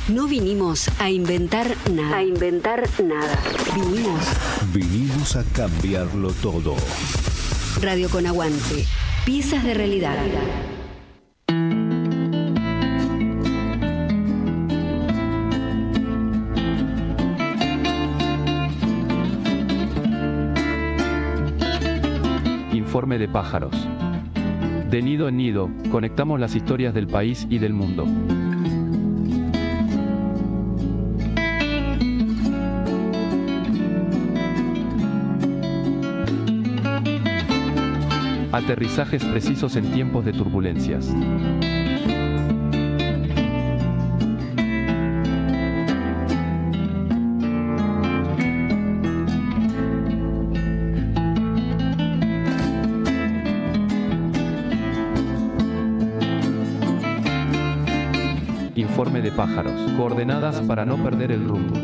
No vinimos a inventar nada. Vinimos a cambiarlo todo. Radio con Aguante. Piezas de realidad. Informe de pájaros. De nido en nido, conectamos las historias del país y del mundo. Aterrizajes precisos en tiempos de turbulencias. Informe de pájaros. Coordenadas para no perder el rumbo.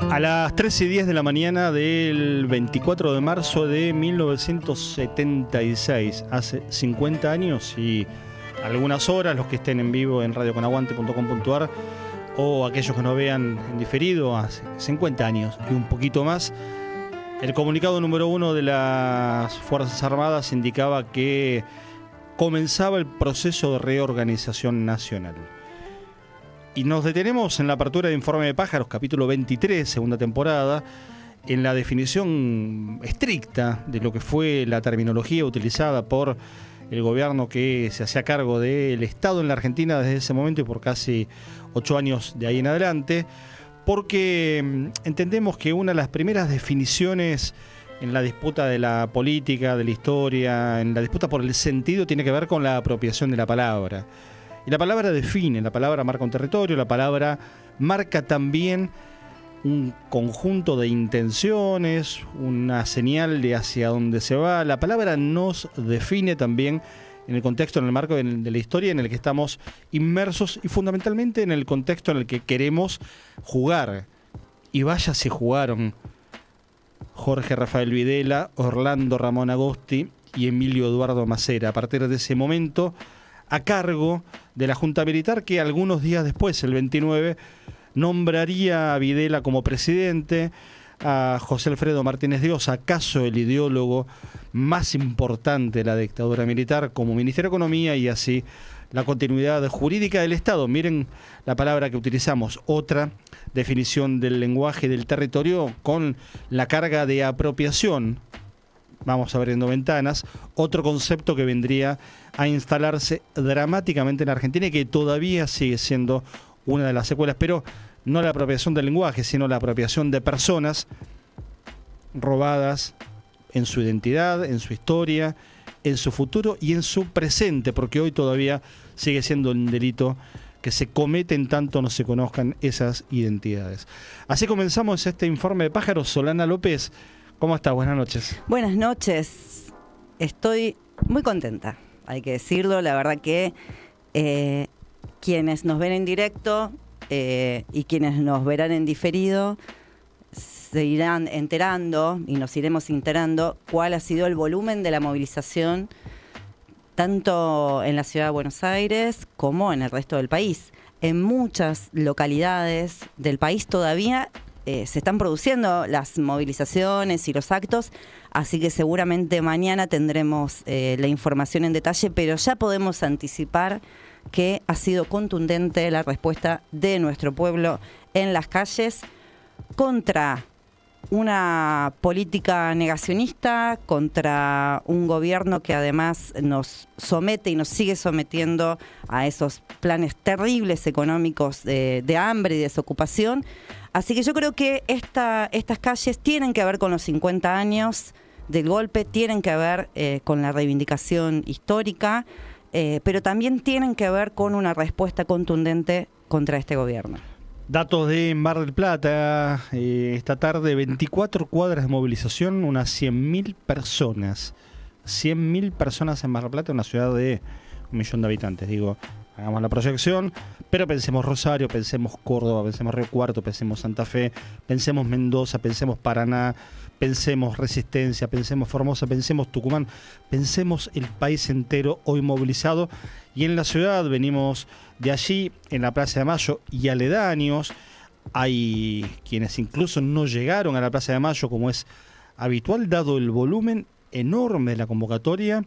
A las 13:10 de la mañana del 24 de marzo de 1976, hace 50 años y algunas horas, los que estén en vivo en radioconaguante.com.ar o aquellos que nos vean en diferido, hace 50 años y un poquito más, el comunicado número 1 de las Fuerzas Armadas indicaba que comenzaba el proceso de reorganización nacional. Y nos detenemos en la apertura de Informe de Pájaros, capítulo 23, segunda temporada, en la definición estricta de lo que fue la terminología utilizada por el gobierno que se hacía cargo del Estado en la Argentina desde ese momento y por casi 8 años de ahí en adelante, porque entendemos que una de las primeras definiciones en la disputa de la política, de la historia, en la disputa por el sentido, tiene que ver con la apropiación de la palabra. Y la palabra define, la palabra marca un territorio, la palabra marca también un conjunto de intenciones, una señal de hacia dónde se va. La palabra nos define también en el contexto, en el marco de la historia en el que estamos inmersos y fundamentalmente en el contexto en el que queremos jugar. Y vaya si jugaron Jorge Rafael Videla, Orlando Ramón Agosti y Emilio Eduardo Macera. A partir de ese momento, a cargo de la Junta Militar que algunos días después, el 29, nombraría a Videla como presidente, a José Alfredo Martínez de Oz, acaso el ideólogo más importante de la dictadura militar, como Ministerio de Economía y así la continuidad jurídica del Estado. Miren la palabra que utilizamos, otra definición del lenguaje del territorio con la carga de apropiación. Vamos abriendo ventanas, otro concepto que vendría a instalarse dramáticamente en Argentina y que todavía sigue siendo una de las secuelas, pero no la apropiación del lenguaje, sino la apropiación de personas robadas en su identidad, en su historia, en su futuro y en su presente, porque hoy todavía sigue siendo un delito que se comete en tanto no se conozcan esas identidades. Así comenzamos este Informe de Pájaros. Solana López, ¿cómo estás? Buenas noches. Buenas noches. Estoy muy contenta, hay que decirlo. La verdad que quienes nos ven en directo y quienes nos verán en diferido se irán enterando y nos iremos enterando cuál ha sido el volumen de la movilización tanto en la ciudad de Buenos Aires como en el resto del país. En muchas localidades del país todavía se están produciendo las movilizaciones y los actos, así que seguramente mañana tendremos la información en detalle, pero ya podemos anticipar que ha sido contundente la respuesta de nuestro pueblo en las calles contra una política negacionista, contra un gobierno que además nos somete y nos sigue sometiendo a esos planes terribles económicos de hambre y desocupación. Así que yo creo que estas calles tienen que ver con los 50 años del golpe, tienen que ver con la reivindicación histórica, pero también tienen que ver con una respuesta contundente contra este gobierno. Datos de Mar del Plata, esta tarde 24 cuadras de movilización, unas 100.000 personas. 100.000 personas en Mar del Plata, una ciudad de 1 millón de habitantes. Digo, hagamos la proyección, pero pensemos Rosario, pensemos Córdoba, pensemos Río Cuarto, pensemos Santa Fe, pensemos Mendoza, pensemos Paraná, pensemos Resistencia, pensemos Formosa, pensemos Tucumán, pensemos el país entero hoy movilizado. Y en la ciudad venimos de allí, en la Plaza de Mayo y aledaños. Hay quienes incluso no llegaron a la Plaza de Mayo, como es habitual, dado el volumen enorme de la convocatoria,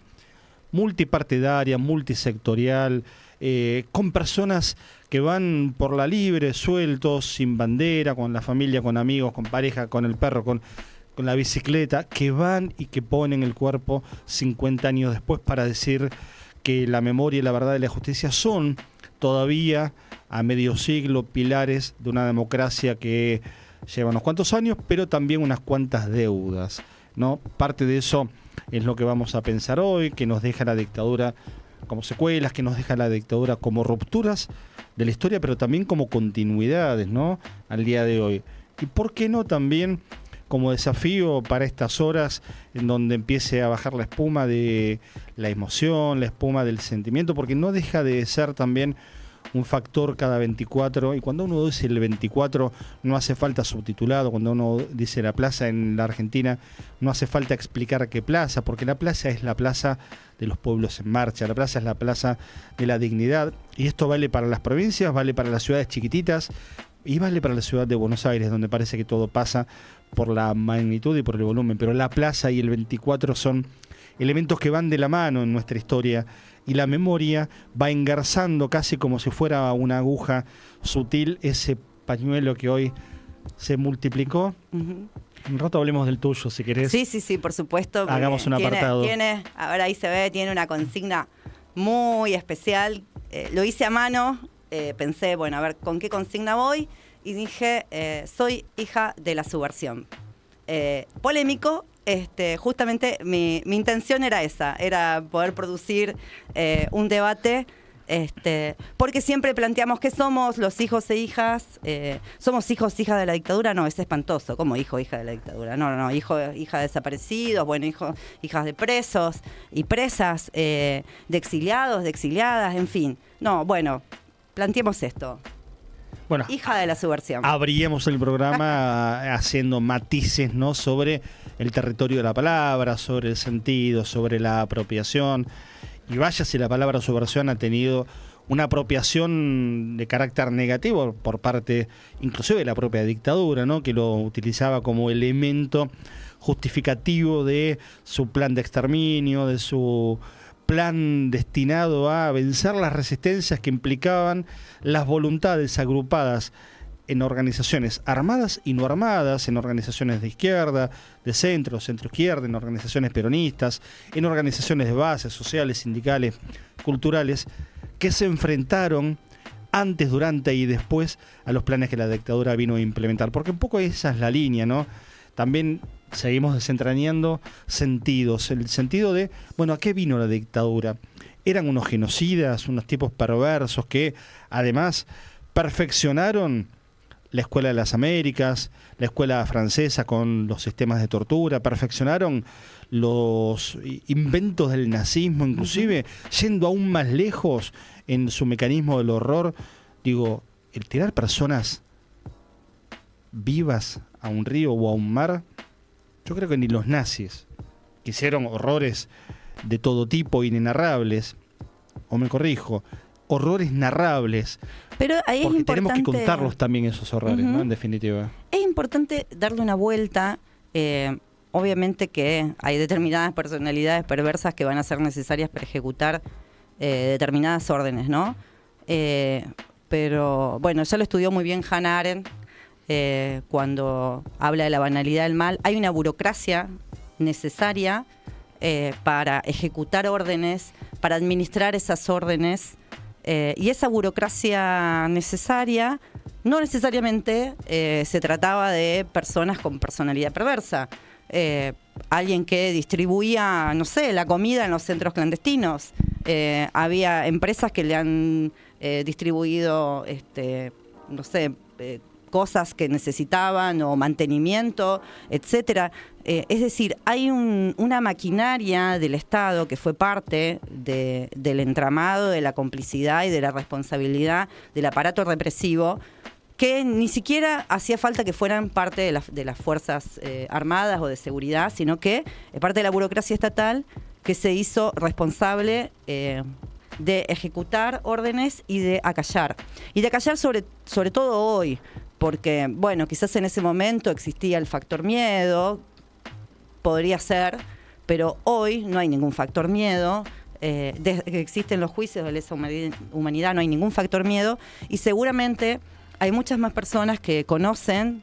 multipartidaria, multisectorial, con personas que van por la libre, sueltos, sin bandera, con la familia, con amigos, con pareja, con el perro, con la bicicleta, que van y que ponen el cuerpo 50 años después para decir que la memoria y la verdad y la justicia son todavía a medio siglo pilares de una democracia que lleva unos cuantos años, pero también unas cuantas deudas, ¿no? Parte de eso es lo que vamos a pensar hoy, que nos deja la dictadura como secuelas, que nos deja la dictadura como rupturas de la historia, pero también como continuidades, ¿no? Al día de hoy. Y por qué no también como desafío para estas horas en donde empiece a bajar la espuma de la emoción, la espuma del sentimiento, porque no deja de ser también un factor cada 24, y cuando uno dice el 24 no hace falta subtitulado, cuando uno dice la plaza en la Argentina no hace falta explicar qué plaza, porque la plaza es la plaza de los pueblos en marcha, la plaza es la plaza de la dignidad, y esto vale para las provincias, vale para las ciudades chiquititas, y vale para la ciudad de Buenos Aires, donde parece que todo pasa por la magnitud y por el volumen, pero la plaza y el 24 son elementos que van de la mano en nuestra historia, y la memoria va engarzando casi como si fuera una aguja sutil ese pañuelo que hoy se multiplicó. Uh-huh. Un rato hablemos del tuyo, si querés. Sí, por supuesto. Hagamos un apartado. Ahora ahí se ve, tiene una consigna muy especial. Lo hice a mano, pensé, bueno, a ver, ¿con qué consigna voy? Y dije, soy hija de la subversión. Polémico. Justamente mi intención era esa, era poder producir un debate, porque siempre planteamos que somos los hijos e hijas, somos hijos, hijas de la dictadura. No, es espantoso, como hijo, hija de la dictadura, no, hija de desaparecidos, bueno, hijas de presos y presas, de exiliados, de exiliadas, en fin. No, bueno, planteemos esto. Bueno, hija de la subversión. Abríamos el programa haciendo matices, ¿no?, sobre el territorio de la palabra, sobre el sentido, sobre la apropiación. Y vaya si la palabra subversión ha tenido una apropiación de carácter negativo por parte inclusive de la propia dictadura, ¿no?, que lo utilizaba como elemento justificativo de su plan de exterminio, de su plan destinado a vencer las resistencias que implicaban las voluntades agrupadas en organizaciones armadas y no armadas, en organizaciones de izquierda, de centro izquierda, en organizaciones peronistas, en organizaciones de base, sociales, sindicales, culturales, que se enfrentaron antes, durante y después a los planes que la dictadura vino a implementar. Porque un poco esa es la línea, ¿no? También seguimos desentrañando sentidos. El sentido de, bueno, ¿a qué vino la dictadura? Eran unos genocidas, unos tipos perversos que además perfeccionaron la Escuela de las Américas, la escuela francesa con los sistemas de tortura, perfeccionaron los inventos del nazismo, inclusive yendo aún más lejos en su mecanismo del horror. Digo, el tirar personas vivas a un río o a un mar, yo creo que ni los nazis, que hicieron horrores de todo tipo inenarrables, o me corrijo, horrores narrables, pero ahí porque es importante, tenemos que contarlos también esos horrores, ¿no?, en definitiva. Es importante darle una vuelta. Obviamente que hay determinadas personalidades perversas que van a ser necesarias para ejecutar determinadas órdenes, ¿no? Pero bueno, ya lo estudió muy bien Hannah Arendt cuando habla de la banalidad del mal. Hay una burocracia necesaria para ejecutar órdenes, para administrar esas órdenes, y esa burocracia necesaria no necesariamente se trataba de personas con personalidad perversa. Alguien que distribuía, no sé, la comida en los centros clandestinos. Había empresas que le han distribuido, no sé, cosas que necesitaban o mantenimiento, etcétera. Es decir, hay una maquinaria del Estado que fue parte del entramado, de la complicidad y de la responsabilidad del aparato represivo, que ni siquiera hacía falta que fueran parte de las Fuerzas Armadas o de seguridad, sino que es parte de la burocracia estatal que se hizo responsable de ejecutar órdenes y de acallar. Y de acallar sobre todo hoy, porque, bueno, quizás en ese momento existía el factor miedo, podría ser, pero hoy no hay ningún factor miedo. Desde que existen los juicios de lesa humanidad no hay ningún factor miedo, y seguramente hay muchas más personas que conocen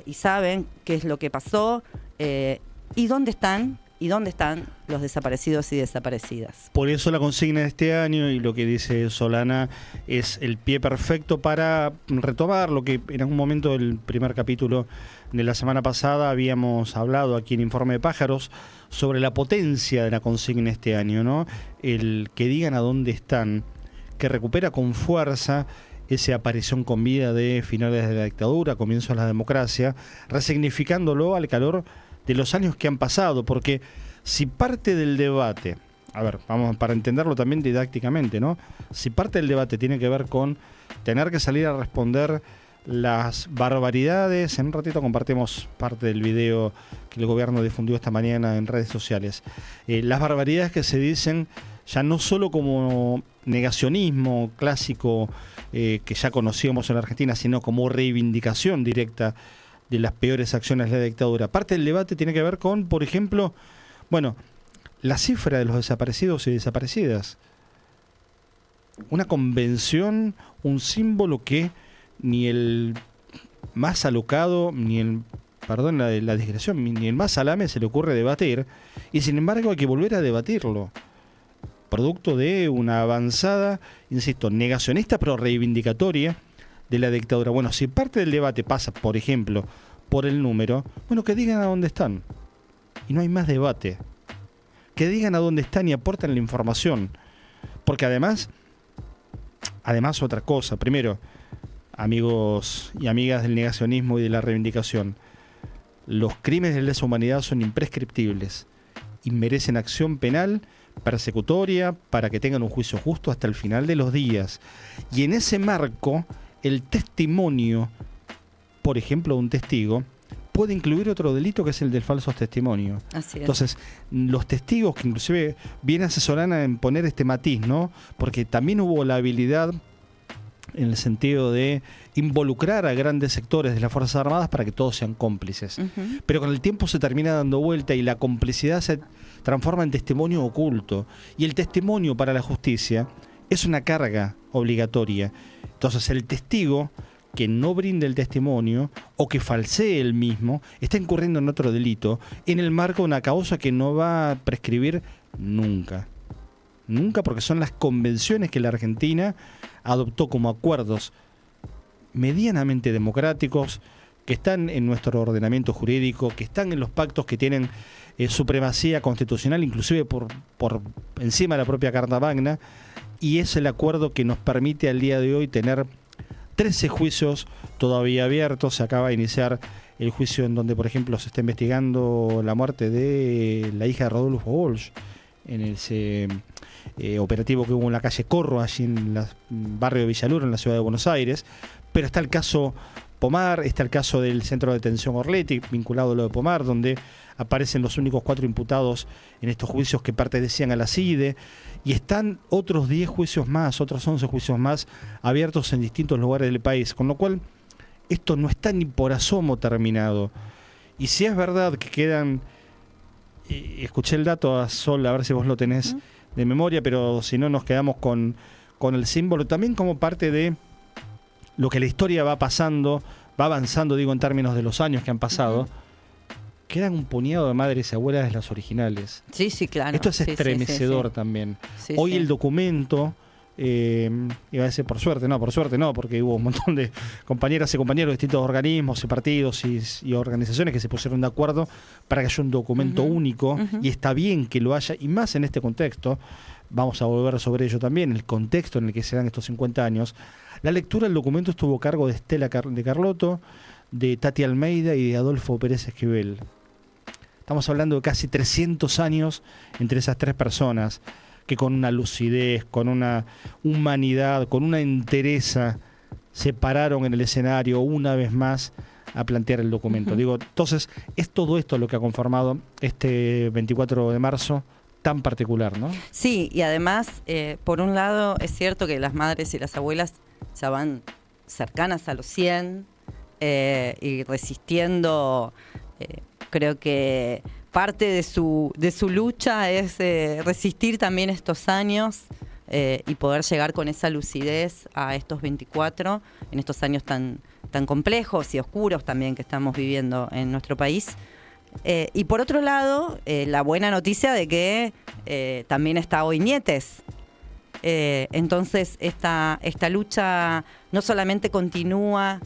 y saben qué es lo que pasó y dónde están los desaparecidos y desaparecidas. Por eso la consigna de este año, y lo que dice Solana es el pie perfecto para retomar lo que en algún momento del primer capítulo de la semana pasada habíamos hablado aquí en Informe de Pájaros sobre la potencia de la consigna este año, ¿no? El que digan a dónde están, que recupera con fuerza esa aparición con vida de finales de la dictadura, comienzos de la democracia, resignificándolo al calor de los años que han pasado, porque si parte del debate, a ver, vamos para entenderlo también didácticamente, ¿no? Si parte del debate tiene que ver con tener que salir a responder las barbaridades, en un ratito compartimos parte del video que el gobierno difundió esta mañana en redes sociales, las barbaridades que se dicen ya no solo como negacionismo clásico que ya conocíamos en la Argentina, sino como reivindicación directa de las peores acciones de la dictadura. Parte del debate tiene que ver con, por ejemplo, bueno, la cifra de los desaparecidos y desaparecidas. Una convención, un símbolo que ni el más alocado, ni el, perdón la digresión, ni el más salame se le ocurre debatir, y sin embargo hay que volver a debatirlo. Producto de una avanzada, insisto, negacionista pero reivindicatoria de la dictadura. Bueno, si parte del debate pasa, por ejemplo, por el número, bueno, que digan a dónde están. Y no hay más debate. Que digan a dónde están y aporten la información. Porque además otra cosa. Primero, amigos y amigas del negacionismo y de la reivindicación, los crímenes de lesa humanidad son imprescriptibles y merecen acción penal persecutoria para que tengan un juicio justo hasta el final de los días. Y en ese marco, el testimonio, por ejemplo, de un testigo, puede incluir otro delito que es el del falso testimonio. Así es. Entonces, los testigos, que inclusive viene asesorana en poner este matiz, ¿no? Porque también hubo la habilidad en el sentido de involucrar a grandes sectores de las Fuerzas Armadas para que todos sean cómplices. Uh-huh. Pero con el tiempo se termina dando vuelta y la complicidad se transforma en testimonio oculto. Y el testimonio para la justicia es una carga obligatoria. Entonces el testigo que no brinde el testimonio o que falsee el mismo está incurriendo en otro delito en el marco de una causa que no va a prescribir nunca. Nunca, porque son las convenciones que la Argentina adoptó como acuerdos medianamente democráticos, que están en nuestro ordenamiento jurídico, que están en los pactos que tienen supremacía constitucional, inclusive por encima de la propia Carta Magna, y es el acuerdo que nos permite al día de hoy tener 13 juicios todavía abiertos. Se acaba de iniciar el juicio en donde, por ejemplo, se está investigando la muerte de la hija de Rodolfo Walsh, en ese operativo que hubo en la calle Corro, allí en el barrio de Villaluro, en la ciudad de Buenos Aires. Pero está el caso Pomar, está el caso del centro de detención Orletti, vinculado a lo de Pomar, donde aparecen los únicos 4 imputados en estos juicios que pertenecían a la CIDE, y están otros 10 juicios más, otros 11 juicios más abiertos en distintos lugares del país, con lo cual esto no está ni por asomo terminado. Y si es verdad que quedan, escuché el dato a Sol, a ver si vos lo tenés de memoria, pero si no nos quedamos con el símbolo, también como parte de lo que la historia va pasando, va avanzando, digo, en términos de los años que han pasado. Quedan un puñado de madres y abuelas de las originales. Sí, sí, claro. Esto es estremecedor también. Sí, hoy el documento, iba a decir por suerte no, porque hubo un montón de compañeras y compañeros de distintos organismos y partidos y organizaciones que se pusieron de acuerdo para que haya un documento único, y está bien que lo haya, y más en este contexto, vamos a volver sobre ello también, el contexto en el que se dan estos 50 años. La lectura del documento estuvo a cargo de Estela de Carlotto, de Tati Almeida y de Adolfo Pérez Esquivel. Estamos hablando de casi 300 años entre esas tres personas, que con una lucidez, con una humanidad, con una entereza, se pararon en el escenario una vez más a plantear el documento. Digo, entonces, es todo esto lo que ha conformado este 24 de marzo tan particular, ¿no? Sí, y además, por un lado, es cierto que las madres y las abuelas ya van cercanas a los 100 y resistiendo. Creo que parte de su lucha es resistir también estos años y poder llegar con esa lucidez a estos 24, en estos años tan complejos y oscuros también que estamos viviendo en nuestro país. Y por otro lado, la buena noticia de que también está hoy Nietes. Entonces esta lucha no solamente continúa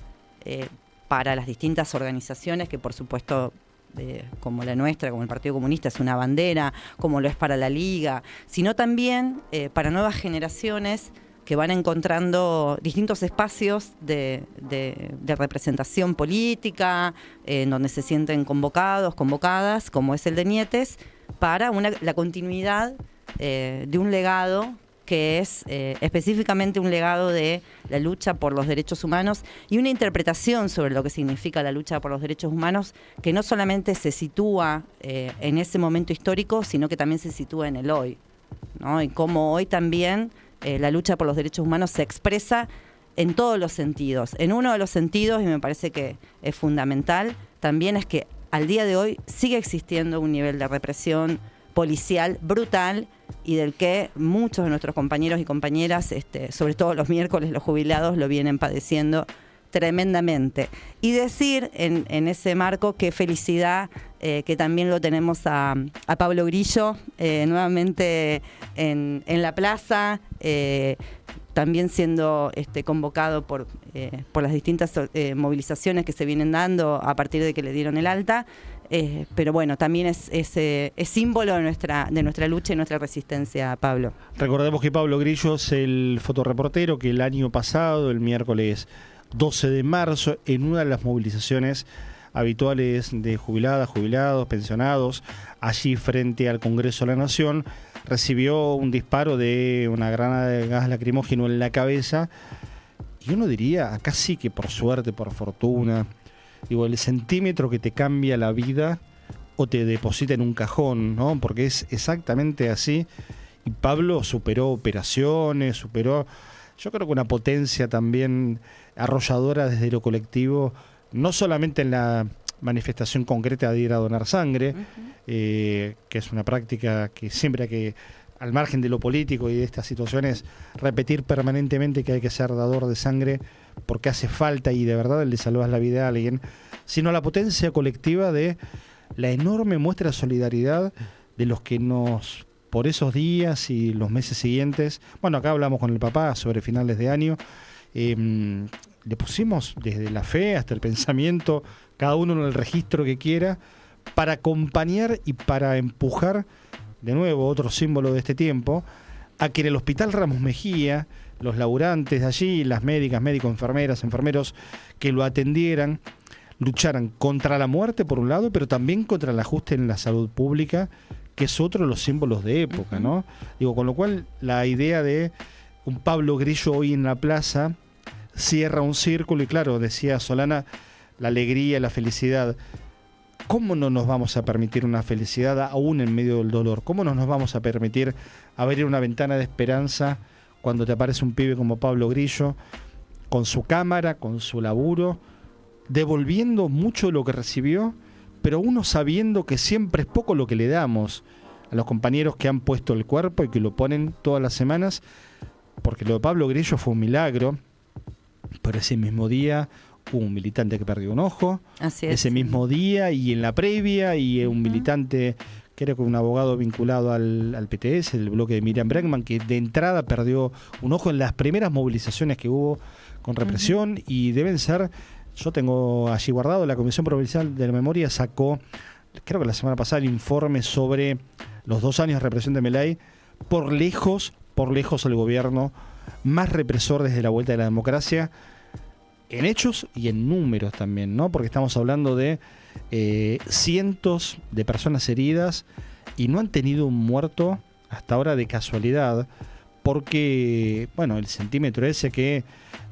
para las distintas organizaciones que por supuesto como la nuestra, como el Partido Comunista, es una bandera, como lo es para la Liga, sino también para nuevas generaciones que van encontrando distintos espacios de representación política, en donde se sienten convocados, convocadas, como es el de Nietes, para la continuidad de un legado que es específicamente un legado de la lucha por los derechos humanos y una interpretación sobre lo que significa la lucha por los derechos humanos que no solamente se sitúa en ese momento histórico, sino que también se sitúa en el hoy, ¿no? Y cómo hoy también la lucha por los derechos humanos se expresa en todos los sentidos. En uno de los sentidos, y me parece que es fundamental, también es que al día de hoy sigue existiendo un nivel de represión policial brutal y del que muchos de nuestros compañeros y compañeras, sobre todo los miércoles, los jubilados, lo vienen padeciendo tremendamente. Y decir en ese marco qué felicidad que también lo tenemos a Pablo Grillo nuevamente en la plaza, también siendo convocado por las distintas movilizaciones que se vienen dando a partir de que le dieron el alta. Pero bueno, también es símbolo de nuestra lucha y nuestra resistencia, Pablo. Recordemos que Pablo Grillo es el fotoreportero que el año pasado, el miércoles 12 de marzo, en una de las movilizaciones habituales de jubiladas, jubilados, pensionados, allí frente al Congreso de la Nación, recibió un disparo de una granada de gas lacrimógeno en la cabeza. Y uno diría, acá sí que por suerte, por fortuna, digo, el centímetro que te cambia la vida o te deposita en un cajón, ¿no? Porque es exactamente así. Y Pablo superó operaciones, superó, yo creo que una potencia también arrolladora desde lo colectivo, no solamente en la manifestación concreta de ir a donar sangre, que es una práctica que siempre hay que, al margen de lo político y de estas situaciones, repetir permanentemente que hay que ser dador de sangre porque hace falta y de verdad le salvas la vida a alguien, sino la potencia colectiva de la enorme muestra de solidaridad de los que nos, por esos días y los meses siguientes, bueno, acá hablamos con el papá sobre finales de año, le pusimos desde la fe hasta el pensamiento, cada uno en el registro que quiera, para acompañar y para empujar, de nuevo otro símbolo de este tiempo, a que en el Hospital Ramos Mejía, los laburantes de allí, las médicas, médicos, enfermeras, enfermeros que lo atendieran, lucharan contra la muerte por un lado, pero también contra el ajuste en la salud pública, que es otro de los símbolos de época, ¿no? Digo, con lo cual la idea de un Pablo Grillo hoy en la plaza cierra un círculo y claro, decía Solana, la alegría, la felicidad. ¿Cómo no nos vamos a permitir una felicidad aún en medio del dolor? ¿Cómo no nos vamos a permitir abrir una ventana de esperanza cuando te aparece un pibe como Pablo Grillo, con su cámara, con su laburo, devolviendo mucho de lo que recibió, pero uno sabiendo que siempre es poco lo que le damos a los compañeros que han puesto el cuerpo y que lo ponen todas las semanas, porque lo de Pablo Grillo fue un milagro, pero ese mismo día hubo un militante que perdió un ojo, Así es. ese mismo día y en la previa, y un militante, creo que un abogado vinculado al PTS, el bloque de Miriam Bregman, que de entrada perdió un ojo en las primeras movilizaciones que hubo con represión, y deben ser, yo tengo allí guardado, la Comisión Provincial de la Memoria sacó, creo que la semana pasada, el informe sobre los 2 años de represión de Milei, por lejos el gobierno más represor desde la vuelta de la democracia, en hechos y en números también, ¿no? Porque estamos hablando de cientos de personas heridas y no han tenido un muerto hasta ahora de casualidad, porque, bueno, el centímetro ese que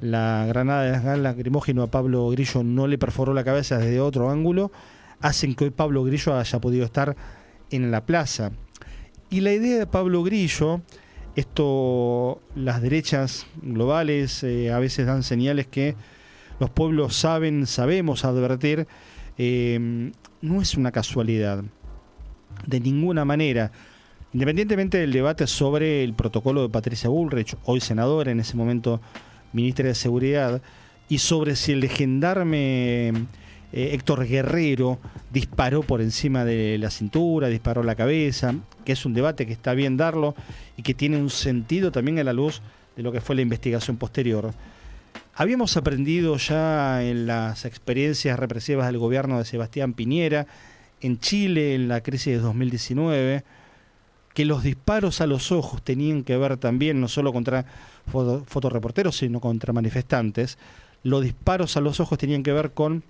la granada de gas lacrimógeno a Pablo Grillo no le perforó la cabeza desde otro ángulo, hacen que hoy Pablo Grillo haya podido estar en la plaza. Y la idea de Pablo Grillo, esto las derechas globales a veces dan señales que los pueblos sabemos advertir, no es una casualidad, de ninguna manera. Independientemente del debate sobre el protocolo de Patricia Bullrich, hoy senadora, en ese momento ministra de Seguridad, y sobre si el gendarme Héctor Guerrero disparó por encima de la cintura, disparó la cabeza, que es un debate que está bien darlo y que tiene un sentido también a la luz de lo que fue la investigación posterior. Habíamos aprendido ya en las experiencias represivas del gobierno de Sebastián Piñera, en Chile, en la crisis de 2019, que los disparos a los ojos tenían que ver también no solo contra fotoreporteros, sino contra manifestantes. Los disparos a los ojos tenían que ver con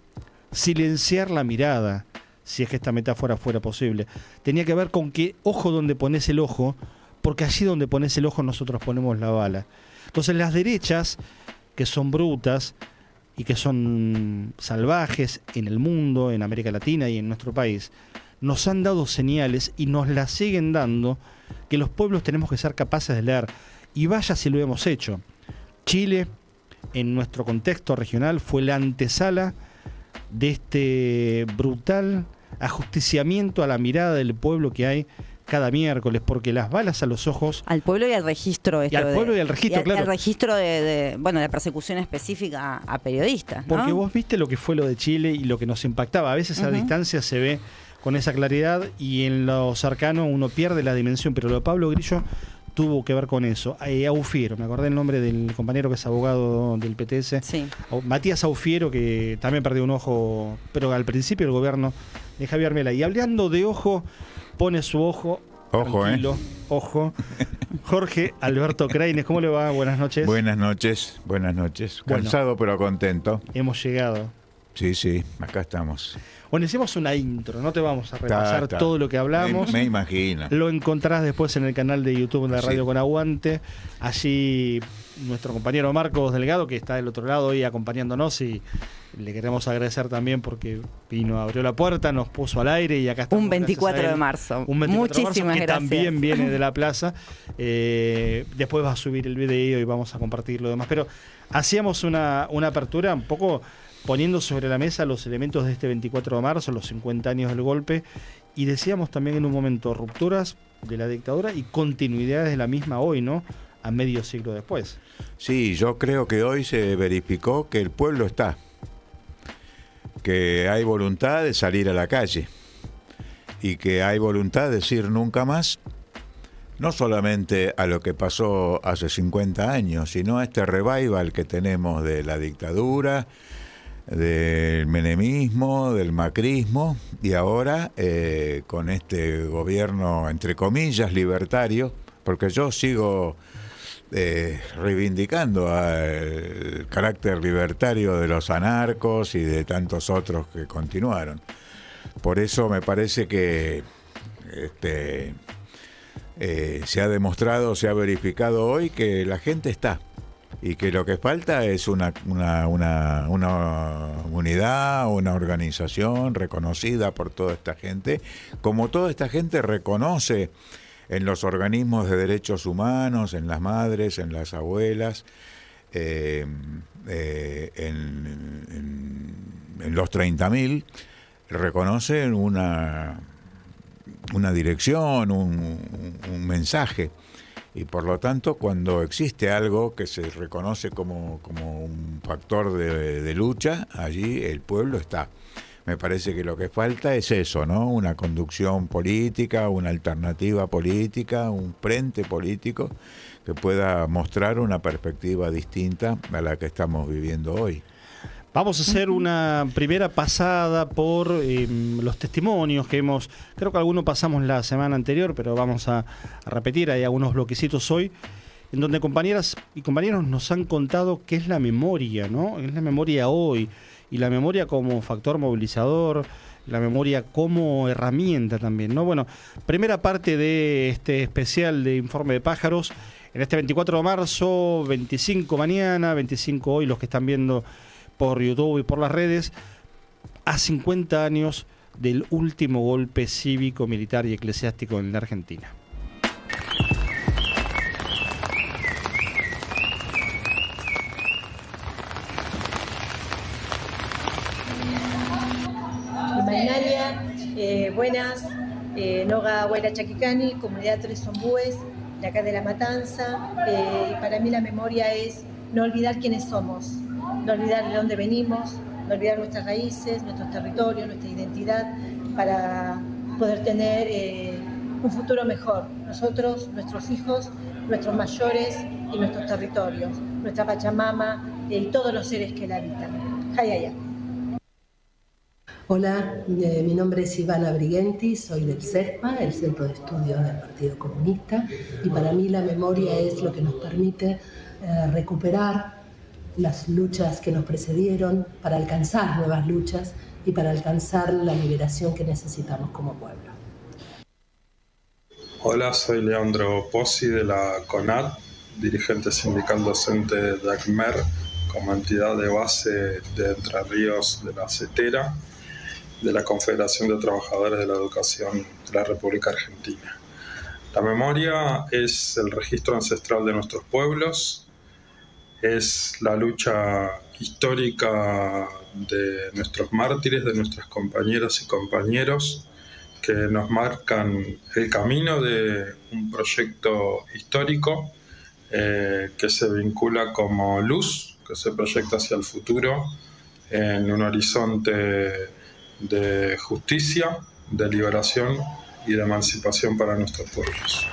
silenciar la mirada, si es que esta metáfora fuera posible. Tenía que ver con que ojo donde pones el ojo, porque allí donde pones el ojo nosotros ponemos la bala. Entonces las derechas, que son brutas y que son salvajes en el mundo, en América Latina y en nuestro país, nos han dado señales y nos las siguen dando, que los pueblos tenemos que ser capaces de leer. Y vaya si lo hemos hecho. Chile, en nuestro contexto regional, fue la antesala de este brutal ajusticiamiento a la mirada del pueblo que hay cada miércoles, porque las balas a los ojos... Al pueblo y al registro. Y al pueblo y al registro, claro. Al registro de la persecución específica a periodistas, ¿no? Porque vos viste lo que fue lo de Chile y lo que nos impactaba. A veces a distancia se ve con esa claridad y en lo cercano uno pierde la dimensión, pero lo de Pablo Grillo tuvo que ver con eso. Aufiero, me acordé el nombre del compañero que es abogado del PTS. Sí. Matías Aufiero, que también perdió un ojo, pero al principio del gobierno de Javier Milei. Y hablando de ojo, pone su ojo. Ojo, tranquilo, ojo. Jorge Alberto Craines, ¿cómo le va? Buenas noches. Buenas noches, buenas noches. Bueno, cansado pero contento. Hemos llegado. Sí, acá estamos. Bueno, hicimos una intro, no te vamos a repasar todo lo que hablamos. Me imagino. Lo encontrás después en el canal de YouTube de Radio Con Aguante. Allí nuestro compañero Marcos Delgado, que está del otro lado hoy acompañándonos, y le queremos agradecer también porque vino, abrió la puerta, nos puso al aire y acá estamos. Un 24 de marzo. Un 24 Muchísimas de marzo, que gracias. también viene de la plaza. Después va a subir el video y vamos a compartir lo demás. Pero hacíamos una apertura un poco poniendo sobre la mesa los elementos de este 24 de marzo, los 50 años del golpe, y decíamos también en un momento rupturas de la dictadura y continuidades de la misma hoy, ¿no? A medio siglo después. Sí, yo creo que hoy se verificó que el pueblo está, que hay voluntad de salir a la calle y que hay voluntad de decir nunca más, no solamente a lo que pasó hace 50 años, sino a este revival que tenemos de la dictadura, del menemismo, del macrismo, y ahora con este gobierno, entre comillas, libertario, porque yo sigo reivindicando el carácter libertario de los anarcos y de tantos otros que continuaron. Por eso me parece que se ha demostrado, se ha verificado hoy que la gente está, y que lo que falta es una unidad, una organización reconocida por toda esta gente, como toda esta gente reconoce en los organismos de derechos humanos, en las madres, en las abuelas, en los 30.000, reconocen una dirección, un mensaje. Y por lo tanto, cuando existe algo que se reconoce como un factor de lucha, allí el pueblo está. Me parece que lo que falta es eso, ¿no? Una conducción política, una alternativa política, un frente político que pueda mostrar una perspectiva distinta a la que estamos viviendo hoy. Vamos a hacer una primera pasada por los testimonios que creo que algunos pasamos la semana anterior, pero vamos a repetir, hay algunos bloquecitos hoy, en donde compañeras y compañeros nos han contado qué es la memoria, ¿no? ¿Qué es la memoria hoy? Y la memoria como factor movilizador, la memoria como herramienta también, ¿no? Bueno, primera parte de este especial de Informe de Pájaros, en este 24 de marzo, 25 mañana, 25 hoy, los que están viendo por YouTube y por las redes, a 50 años del último golpe cívico, militar y eclesiástico en la Argentina. Buenas, Noga Huayra Chaquicani, comunidad Tres Ombúes, de acá de La Matanza. Y para mí la memoria es no olvidar quiénes somos, no olvidar de dónde venimos, no olvidar nuestras raíces, nuestros territorios, nuestra identidad, para poder tener un futuro mejor. Nosotros, nuestros hijos, nuestros mayores y nuestros territorios, nuestra Pachamama y todos los seres que la habitan. Hayaya. Hola, mi nombre es Ivana Brigenti, soy del CESPA, el Centro de Estudios del Partido Comunista, y para mí la memoria es lo que nos permite recuperar las luchas que nos precedieron para alcanzar nuevas luchas y para alcanzar la liberación que necesitamos como pueblo. Hola, soy Leandro Pozzi de la CONAT, dirigente sindical docente de ACMER, como entidad de base de Entre Ríos de la CETERA, de la Confederación de Trabajadores de la Educación de la República Argentina. La memoria es el registro ancestral de nuestros pueblos, es la lucha histórica de nuestros mártires, de nuestras compañeras y compañeros, que nos marcan el camino de un proyecto histórico que se vincula como luz, que se proyecta hacia el futuro en un horizonte de justicia, de liberación y de emancipación para nuestros pueblos.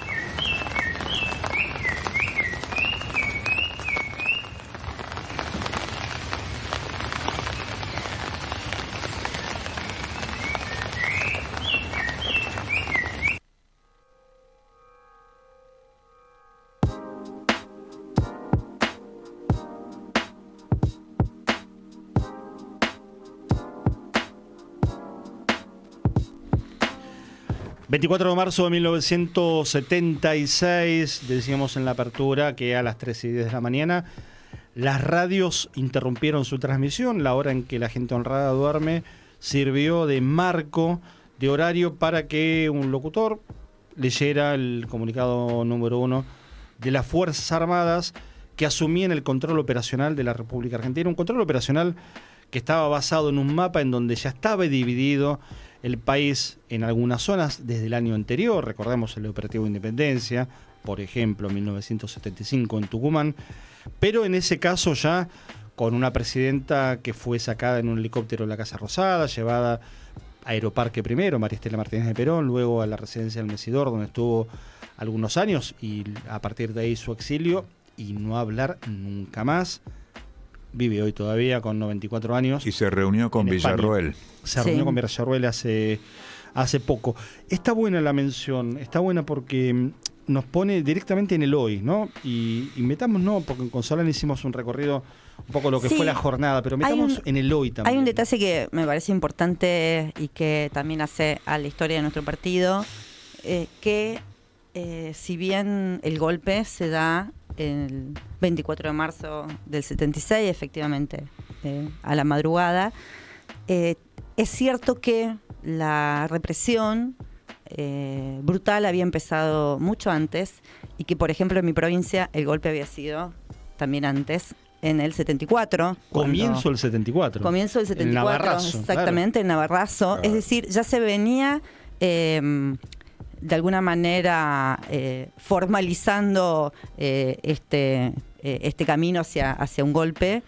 El 24 de marzo de 1976, decíamos en la apertura que a las 3:10 de la mañana las radios interrumpieron su transmisión. La hora en que la gente honrada duerme sirvió de marco, de horario, para que un locutor leyera el comunicado número 1 de las Fuerzas Armadas que asumían el control operacional de la República Argentina. Un control operacional que estaba basado en un mapa en donde ya estaba dividido el país en algunas zonas desde el año anterior. Recordemos el Operativo Independencia, por ejemplo, 1975 en Tucumán, pero en ese caso ya con una presidenta que fue sacada en un helicóptero de la Casa Rosada, llevada a Aeroparque primero, María Estela Martínez de Perón, luego a la residencia del Mesidor, donde estuvo algunos años, y a partir de ahí su exilio, y no hablar nunca más. Vive hoy todavía con 94 años. Y se reunió con Villarroel. Se reunió con Villarroel hace poco. Está buena la mención, está buena porque nos pone directamente en el hoy, ¿no? Y metamos, no, porque con Solán hicimos un recorrido un poco lo que fue la jornada, pero metamos en el hoy también. Hay un detalle que me parece importante y que también hace a la historia de nuestro partido, que si bien el golpe se da el 24 de marzo del 76, efectivamente, a la madrugada, es cierto que la represión brutal había empezado mucho antes y que, por ejemplo, en mi provincia el golpe había sido también antes, en el 74. Comienzo del 74. Comienzo del 74, en Navarrazo, exactamente, claro. En Navarrazo. Claro. Es decir, ya se venía de alguna manera formalizando este camino hacia un golpe.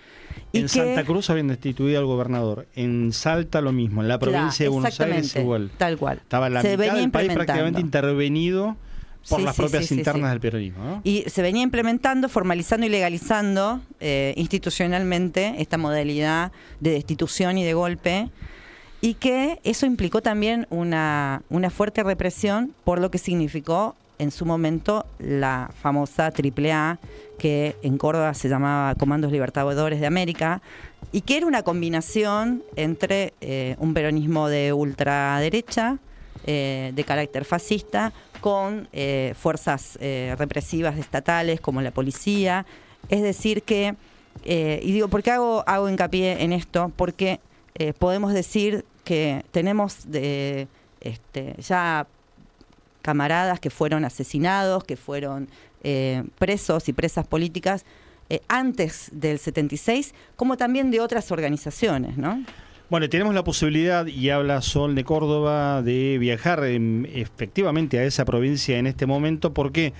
Y en Santa Cruz habían destituido al gobernador, en Salta lo mismo, en la provincia de Buenos Aires igual. Tal cual. Estaba la mitad del país prácticamente intervenido por Sí, las sí, propias sí, sí, internas sí. del peronismo, ¿no? Y se venía implementando, formalizando y legalizando institucionalmente esta modalidad de destitución y de golpe, y que eso implicó también una fuerte represión por lo que significó en su momento la famosa AAA, que en Córdoba se llamaba Comandos Libertadores de América, y que era una combinación entre un peronismo de ultraderecha, de carácter fascista, con fuerzas represivas estatales como la policía. Es decir que, y digo, ¿por qué hago hincapié en esto? Porque podemos decir que tenemos ya camaradas que fueron asesinados, que fueron presos y presas políticas antes del 76, como también de otras organizaciones, ¿no? Bueno, tenemos la posibilidad, y habla Sol de Córdoba, de viajar efectivamente a esa provincia en este momento, porque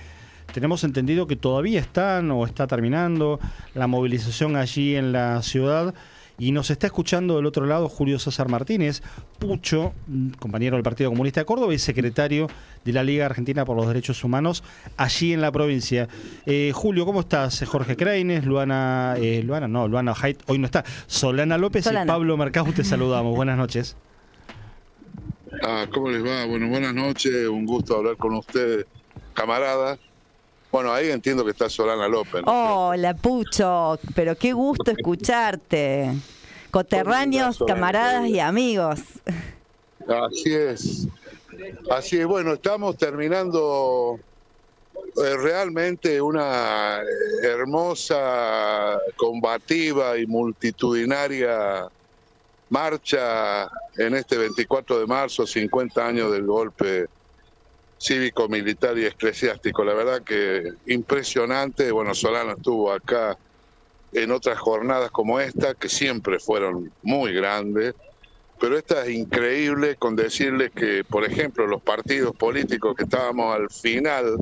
tenemos entendido que todavía están o está terminando la movilización allí en la ciudad, y nos está escuchando del otro lado Julio César Martínez, Pucho, compañero del Partido Comunista de Córdoba y secretario de la Liga Argentina por los Derechos Humanos allí en la provincia. Julio, ¿cómo estás? Jorge Kreines, Luana Haidt, hoy no está, Solana López y Pablo Mercado, te saludamos. Buenas noches. ¿Cómo les va? Bueno, buenas noches, un gusto hablar con ustedes, camaradas. Bueno, ahí entiendo que está Solana López, ¿no? Hola, Pucho, pero qué gusto escucharte. Coterráneos, camaradas y amigos. Así es. Así es, bueno, estamos terminando realmente una hermosa, combativa y multitudinaria marcha en este 24 de marzo, 50 años del golpe cívico, militar y eclesiástico. La verdad que impresionante. Bueno, Solana estuvo acá en otras jornadas como esta, que siempre fueron muy grandes, pero esta es increíble, con decirles que, por ejemplo, los partidos políticos que estábamos al final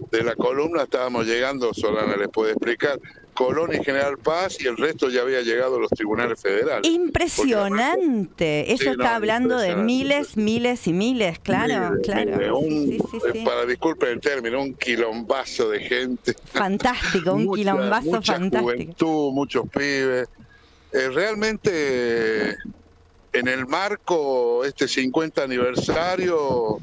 de la columna, estábamos llegando, Solana les puede explicar, Colón y General Paz, y el resto ya había llegado a los tribunales federales. Impresionante. Ella está hablando de miles y miles, claro. Sí. Para, disculpen el término, un quilombazo de gente. Fantástico, un quilombazo mucha fantástico. Juventud, muchos pibes. Realmente, en el marco, este 50 aniversario,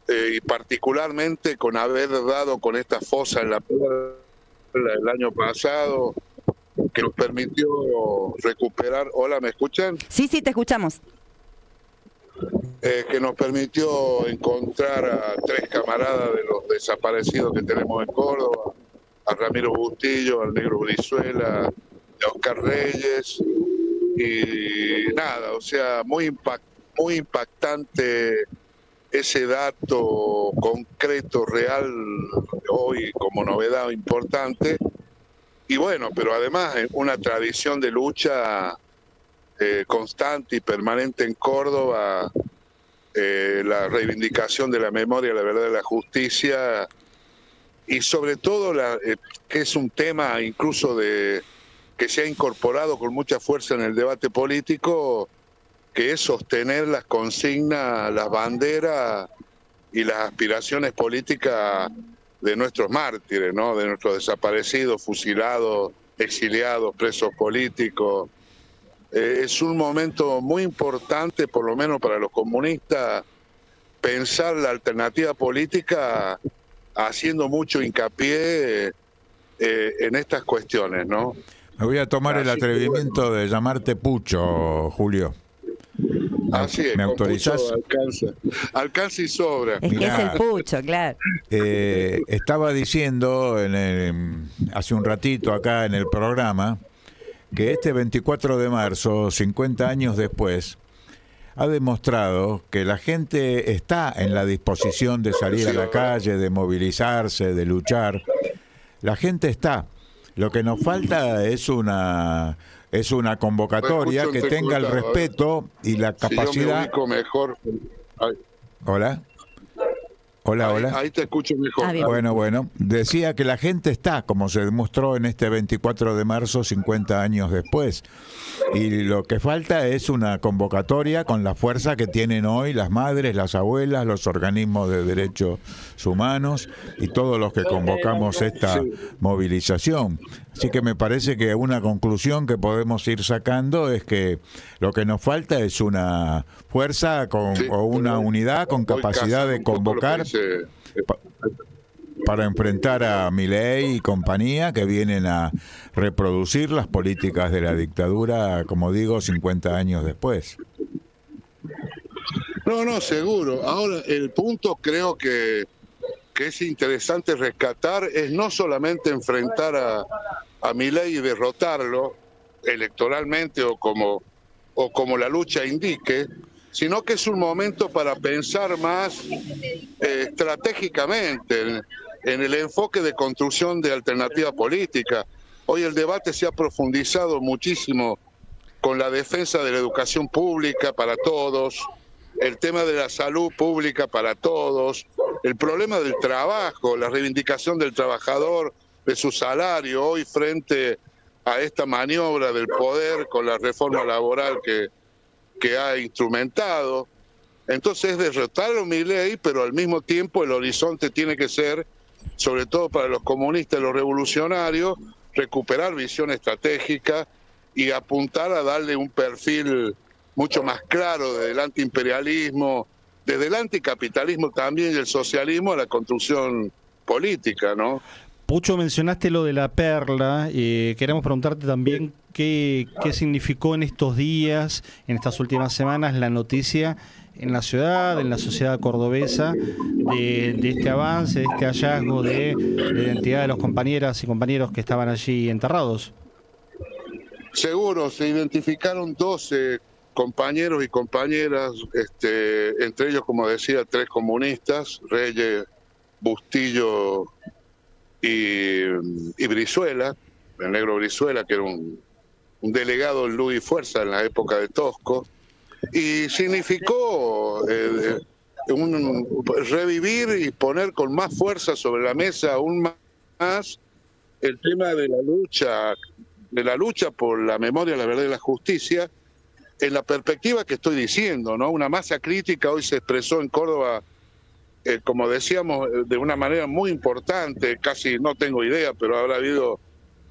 y particularmente con haber dado con esta fosa en la puerta el año pasado, que nos permitió recuperar. Hola, ¿me escuchan? Sí, te escuchamos. Que nos permitió encontrar a 3 camaradas de los desaparecidos que tenemos en Córdoba, a Ramiro Bustillo, al Negro Brizuela, a Oscar Reyes, y nada, o sea, muy impactante ese dato concreto, real, hoy como novedad importante. Y bueno, pero además una tradición de lucha constante y permanente en Córdoba, la reivindicación de la memoria, la verdad y la justicia, y sobre todo que es un tema incluso que se ha incorporado con mucha fuerza en el debate político, que es sostener las consignas, las banderas y las aspiraciones políticas de nuestros mártires, ¿no? De nuestros desaparecidos, fusilados, exiliados, presos políticos. Es un momento muy importante, por lo menos para los comunistas, pensar la alternativa política haciendo mucho hincapié en estas cuestiones, ¿no? Me voy a tomar el atrevimiento de llamarte Pucho, Julio. Así es, ¿me autorizás? Alcanza y sobra. Es que es el Pucho, claro. Estaba diciendo hace un ratito acá en el programa que este 24 de marzo, 50 años después, ha demostrado que la gente está en la disposición de salir a la calle, de movilizarse, de luchar. La gente está. Lo que nos falta es una convocatoria que tenga el respeto y la capacidad. Si yo me ubico mejor. Hola. Ahí te escucho mejor. Bueno. Decía que la gente está, como se demostró en este 24 de marzo, 50 años después. Y lo que falta es una convocatoria con la fuerza que tienen hoy las madres, las abuelas, los organismos de derechos humanos y todos los que convocamos esta movilización. Así que me parece que una conclusión que podemos ir sacando es que lo que nos falta es una fuerza o una unidad con capacidad de convocar para enfrentar a Milei y compañía, que vienen a reproducir las políticas de la dictadura, como digo, 50 años después. No, seguro. Ahora, el punto creo que es interesante rescatar es no solamente enfrentar a Milei y derrotarlo electoralmente o como la lucha indique, sino que es un momento para pensar más estratégicamente en el enfoque de construcción de alternativa política. Hoy el debate se ha profundizado muchísimo con la defensa de la educación pública para todos, el tema de la salud pública para todos, el problema del trabajo, la reivindicación del trabajador, de su salario, hoy frente a esta maniobra del poder con la reforma laboral que ha instrumentado. Entonces es derrotar a Milei, pero al mismo tiempo el horizonte tiene que ser, sobre todo para los comunistas y los revolucionarios, recuperar visión estratégica y apuntar a darle un perfil mucho más claro desde el antiimperialismo, desde el anticapitalismo también y el socialismo a la construcción política, ¿no? Pucho, mencionaste lo de la perla, queremos preguntarte también qué significó en estos días, en estas últimas semanas, la noticia en la ciudad, en la sociedad cordobesa, de este avance, de este hallazgo de la identidad de los compañeras y compañeros que estaban allí enterrados. Seguro, se identificaron 12 compañeros y compañeras, entre ellos, como decía, 3 comunistas, Reyes, Bustillo y Brizuela, el negro Brizuela, que era un delegado en Luz y Fuerza en la época de Tosco, y significó revivir y poner con más fuerza sobre la mesa aún más el tema de la lucha por la memoria, la verdad y la justicia, en la perspectiva que estoy diciendo, ¿no? Una masa crítica hoy se expresó en Córdoba, como decíamos, de una manera muy importante, casi no tengo idea, pero habrá habido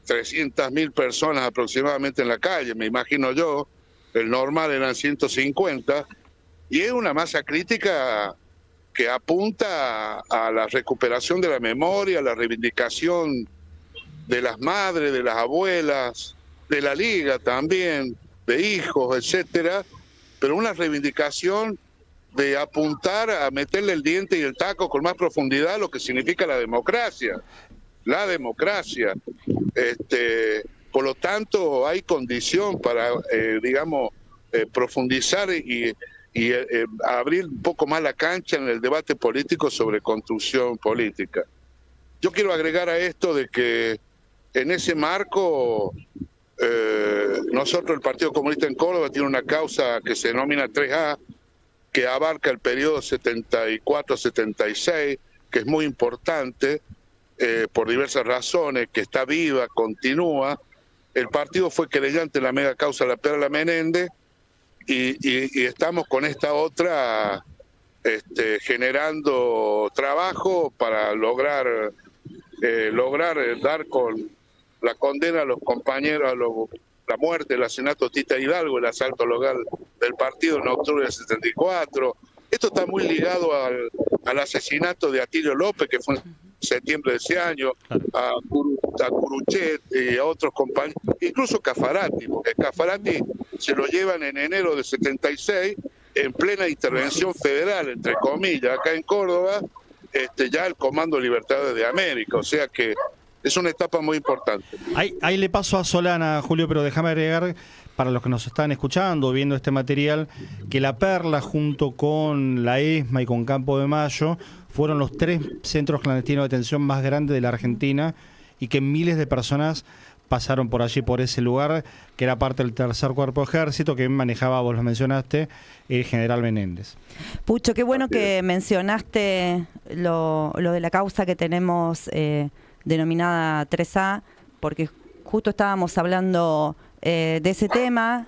300.000 personas aproximadamente en la calle, me imagino yo, el normal eran 150, y es una masa crítica que apunta a la recuperación de la memoria, a la reivindicación de las madres, de las abuelas, de la liga también, de hijos, etcétera, pero una reivindicación de apuntar a meterle el diente y el taco con más profundidad a lo que significa la democracia. La democracia. Por lo tanto, hay condición para, profundizar y abrir un poco más la cancha en el debate político sobre construcción política. Yo quiero agregar a esto de que en ese marco, nosotros, el Partido Comunista en Córdoba, tiene una causa que se denomina 3A, que abarca el periodo 74-76, que es muy importante por diversas razones, que está viva, continúa. El partido fue querellante en la mega causa La Perla Menéndez y estamos con esta otra generando trabajo para lograr dar con la condena a los compañeros, la muerte, el asesinato de Tita Hidalgo, el asalto local del partido en octubre del 74. Esto está muy ligado al asesinato de Atilio López, que fue en septiembre de ese año, a Curuchet y a otros compañeros, incluso Caffarati, porque Caffarati se lo llevan en enero del 76, en plena intervención federal, entre comillas, acá en Córdoba, ya el Comando Libertadores de América, o sea que es una etapa muy importante. Ahí le paso a Solana, Julio, pero déjame agregar, para los que nos están escuchando, viendo este material, que La Perla, junto con la ESMA y con Campo de Mayo, fueron los 3 centros clandestinos de detención más grandes de la Argentina y que miles de personas pasaron por allí, por ese lugar, que era parte del tercer cuerpo ejército que manejaba, vos lo mencionaste, el general Menéndez. Pucho, qué bueno que mencionaste lo de la causa que tenemos denominada 3A, porque justo estábamos hablando de ese tema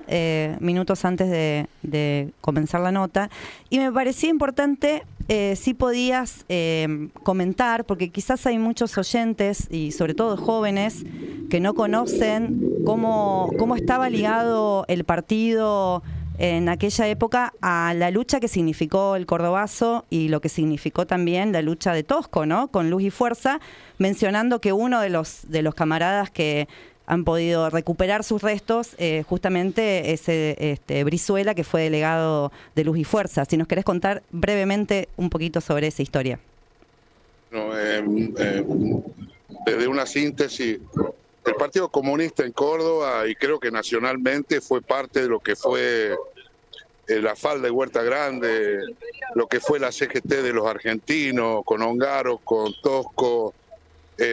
minutos antes de comenzar la nota, y me parecía importante si podías comentar, porque quizás hay muchos oyentes y sobre todo jóvenes que no conocen cómo estaba ligado el partido en aquella época a la lucha que significó el Cordobazo y lo que significó también la lucha de Tosco, ¿no? Con Luz y Fuerza, mencionando que uno de los camaradas que han podido recuperar sus restos, justamente ese Brizuela, que fue delegado de Luz y Fuerza. Si nos querés contar brevemente un poquito sobre esa historia. Desde una síntesis, el Partido Comunista en Córdoba, y creo que nacionalmente, fue parte de lo que fue la falda de Huerta Grande, lo que fue la CGT de los argentinos, con Ongaro, con Tosco.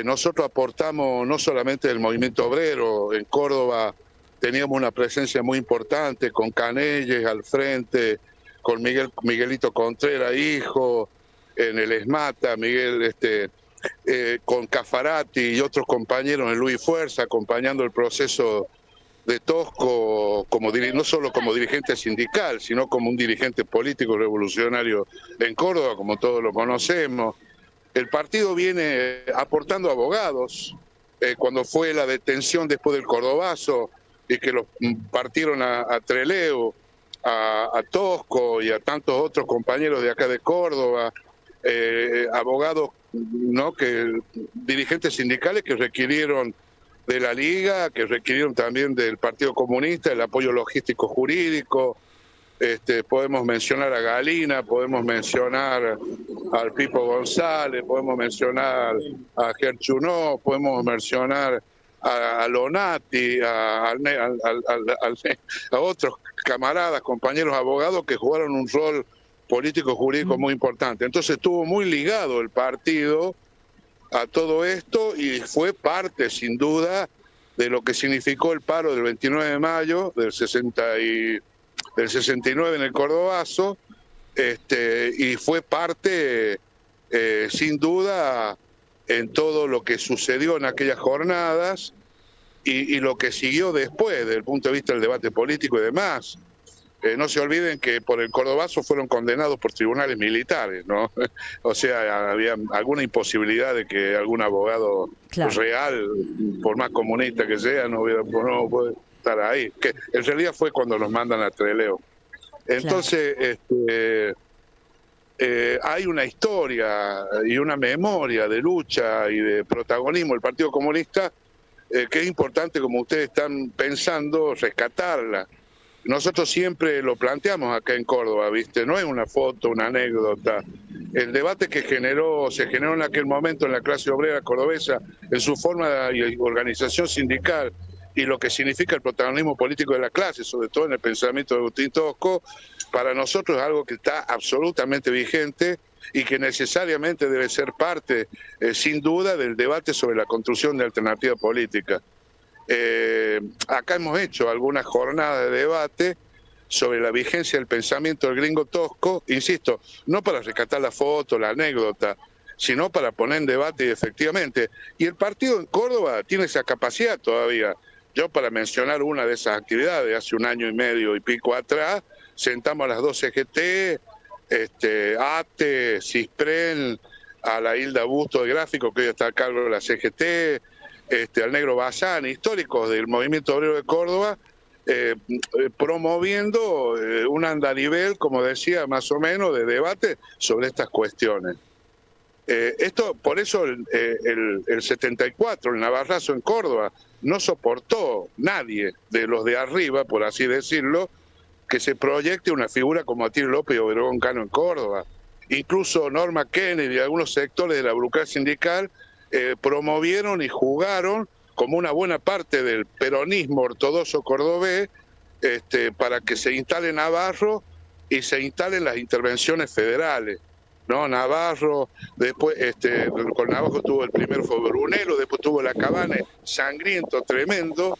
Nosotros aportamos no solamente el movimiento obrero, en Córdoba teníamos una presencia muy importante con Canelles al frente, con Miguelito Contreras, hijo, en el ESMATA, con Cafarati y otros compañeros en Luz y Fuerza, acompañando el proceso de Tosco, no solo como dirigente sindical, sino como un dirigente político revolucionario en Córdoba, como todos lo conocemos. El partido viene aportando abogados. Cuando fue la detención después del Cordobazo y que los partieron a Trelew, a Tosco y a tantos otros compañeros de acá de Córdoba, abogados, ¿no?, dirigentes sindicales que requirieron de la Liga, que requirieron también del Partido Comunista el apoyo logístico jurídico. Podemos mencionar a Galina, podemos mencionar al Pipo González, podemos mencionar a Gerchunó, podemos mencionar a Lonati, a otros camaradas, compañeros abogados que jugaron un rol político jurídico muy importante. Entonces estuvo muy ligado el partido a todo esto y fue parte, sin duda, de lo que significó el paro del 29 de mayo del 69 en el Cordobazo, y fue parte, sin duda, en todo lo que sucedió en aquellas jornadas y lo que siguió después, desde el punto de vista del debate político y demás. No se olviden que por el Cordobazo fueron condenados por tribunales militares, ¿no? O sea, había alguna imposibilidad de que algún abogado real, por más comunista que sea, no puede estar ahí. Que en realidad fue cuando los mandan a Trelew. Entonces, hay una historia y una memoria de lucha y de protagonismo del Partido Comunista que es importante, como ustedes están pensando, rescatarla. Nosotros siempre lo planteamos acá en Córdoba, ¿viste? No es una foto, una anécdota. El debate que se generó en aquel momento en la clase obrera cordobesa, en su forma y organización sindical, y lo que significa el protagonismo político de la clase, sobre todo en el pensamiento de Agustín Tosco, para nosotros es algo que está absolutamente vigente y que necesariamente debe ser parte, sin duda, del debate sobre la construcción de alternativa política. Acá hemos hecho algunas jornadas de debate sobre la vigencia del pensamiento del gringo Tosco, insisto, no para rescatar la foto, la anécdota, sino para poner en debate efectivamente. Y el partido en Córdoba tiene esa capacidad todavía. Yo, para mencionar una de esas actividades, hace 1 año y medio y pico atrás, sentamos a las 2 CGT, ATE, CISPREN, a la Hilda Busto de Gráfico, que hoy está a cargo de la CGT, al Negro Bazán, históricos del movimiento obrero de Córdoba, promoviendo un andarivel, como decía, más o menos, de debate sobre estas cuestiones. Por eso el 74, el Navarrazo en Córdoba, no soportó nadie de los de arriba, por así decirlo, que se proyecte una figura como Atilio López y Obregón Cano en Córdoba. Incluso Norma Kennedy y algunos sectores de la burocracia sindical promovieron y jugaron como una buena parte del peronismo ortodoxo cordobés para que se instale Navarro y se instalen las intervenciones federales, ¿no? Navarro, después con Navarro tuvo el primero fue Brunello, después tuvo la Cabane, sangriento, tremendo,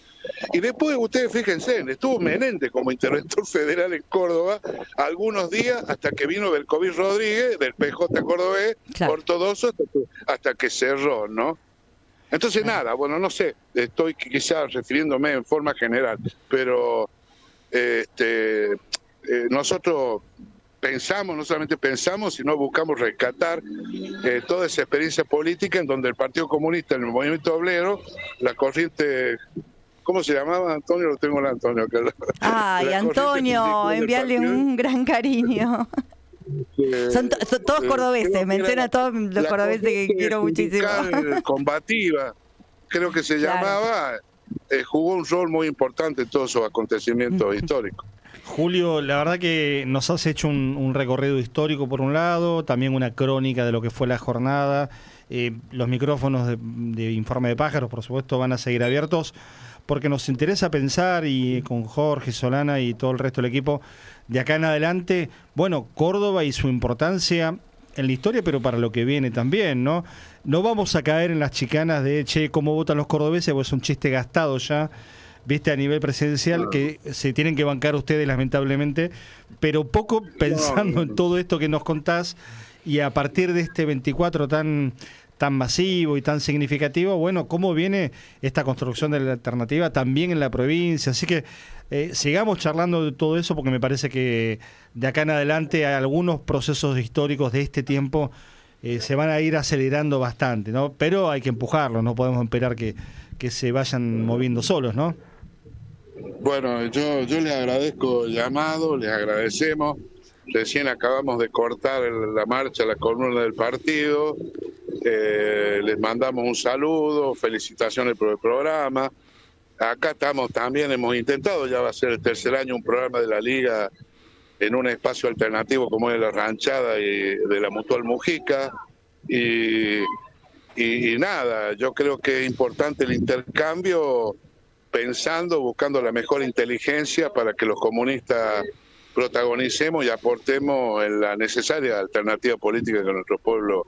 y después ustedes fíjense, estuvo Menéndez como interventor federal en Córdoba algunos días hasta que vino Belcoví Rodríguez del PJ cordobés, ortodoxo, hasta que cerró, ¿no? Entonces nada, bueno, no sé, estoy quizás refiriéndome en forma general, pero nosotros pensamos, no solamente pensamos, sino buscamos rescatar toda esa experiencia política en donde el Partido Comunista, en el movimiento obrero, la corriente, ¿cómo se llamaba, Antonio? Lo tengo Antonio. Ay, Antonio, enviarle un gran cariño. Son todos cordobeses, menciona a todos los cordobeses que quiero muchísimo. Combativa, creo que se llamaba, jugó un rol muy importante en todos esos acontecimientos históricos. Julio, la verdad que nos has hecho un recorrido histórico por un lado, también una crónica de lo que fue la jornada. Los micrófonos de Informe de Pájaros, por supuesto, van a seguir abiertos porque nos interesa pensar, y con Jorge, Solana y todo el resto del equipo, de acá en adelante, bueno, Córdoba y su importancia en la historia, pero para lo que viene también, ¿no? No vamos a caer en las chicanas de, che, ¿cómo votan los cordobeses? Pues es un chiste gastado ya, viste, a nivel presidencial, que se tienen que bancar ustedes lamentablemente, pero poco pensando en todo esto que nos contás, y a partir de este 24 tan masivo y tan significativo, bueno, cómo viene esta construcción de la alternativa también en la provincia. Así que sigamos charlando de todo eso, porque me parece que de acá en adelante hay algunos procesos históricos de este tiempo se van a ir acelerando bastante, ¿no? Pero hay que empujarlos, no podemos esperar que se vayan moviendo solos, ¿no? Bueno, yo les agradezco el llamado, les agradecemos. Recién acabamos de cortar la marcha, la columna del partido. Les mandamos un saludo, felicitaciones por el programa. Acá estamos también, hemos intentado, ya va a ser el tercer año, un programa de la Liga en un espacio alternativo como es la Ranchada y de la Mutual Mujica. Y nada, yo creo que es importante el intercambio, pensando, buscando la mejor inteligencia para que los comunistas protagonicemos y aportemos en la necesaria alternativa política que nuestro pueblo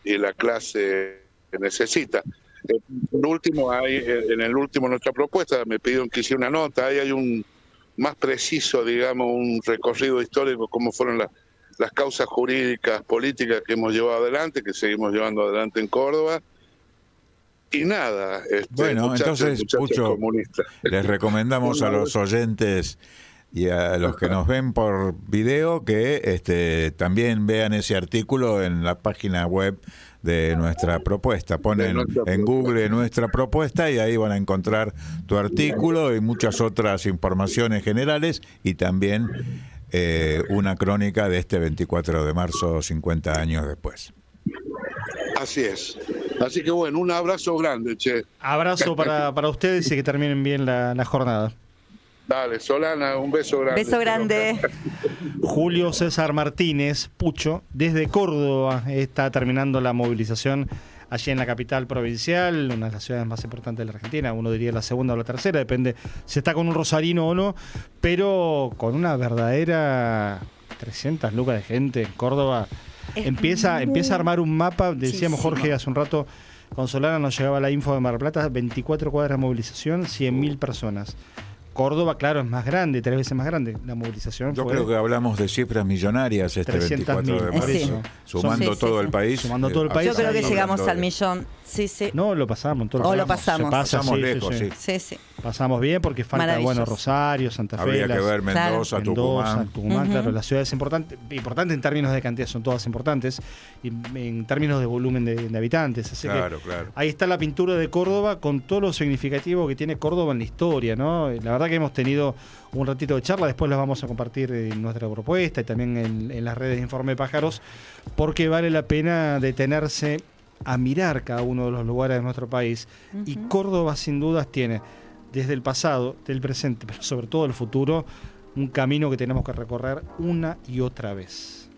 y la clase necesita. En el último nuestra propuesta me pidieron que hiciera una nota, ahí hay un más preciso, digamos, un recorrido histórico, cómo fueron las causas jurídicas, políticas que hemos llevado adelante, que seguimos llevando adelante en Córdoba. Y nada, bueno, entonces, Pucho, les recomendamos a los oyentes y a los que nos ven por video que también vean ese artículo en la página web de nuestra propuesta. Ponen en Google nuestra propuesta y ahí van a encontrar tu artículo y muchas otras informaciones generales, y también una crónica de este 24 de marzo, 50 años después. Así es. Así que bueno, un abrazo grande, che. Abrazo para ustedes y que terminen bien la jornada. Dale, Solana, un beso grande. Beso grande. Julio César Martínez, Pucho, desde Córdoba está terminando la movilización allí en la capital provincial, una de las ciudades más importantes de la Argentina, uno diría la segunda o la tercera, depende si está con un rosarino o no, pero con una verdadera 300 lucas de gente en Córdoba. Empieza a armar un mapa, decíamos Jorge hace un rato, con Solana nos llegaba la info de Mar del Plata, 24 cuadras de movilización, 100.000 personas. Córdoba, claro, es más grande, 3 veces más grande. La movilización Yo creo que hablamos de cifras millonarias 24 de marzo, sí. Sumando todo el país. Sumando todo el país. Yo creo que llegamos al millón. Sí, sí. No, lo pasamos. Lo pasamos. Pasamos lejos, sí. Pasamos bien porque falta, bueno, Rosario, Santa Fe. Habría que ver Mendoza, Tucumán, claro, las ciudades importantes en términos de cantidad, son todas importantes, y en términos de volumen de habitantes. Así claro. Ahí está la pintura de Córdoba con todo lo significativo que tiene Córdoba en la historia, ¿no? La verdad que hemos tenido un ratito de charla, después las vamos a compartir en nuestra propuesta y también en las redes de Informe de Pájaros, porque vale la pena detenerse a mirar cada uno de los lugares de nuestro país. Y Córdoba sin dudas tiene, desde el pasado, del presente, pero sobre todo el futuro, un camino que tenemos que recorrer una y otra vez.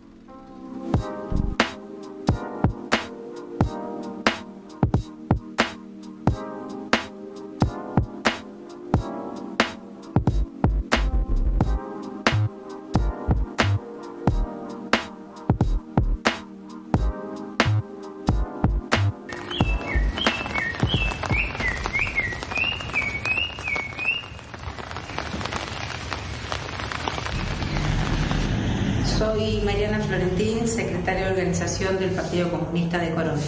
Soy Mariana Florentín, secretaria de organización del Partido Comunista de Córdoba.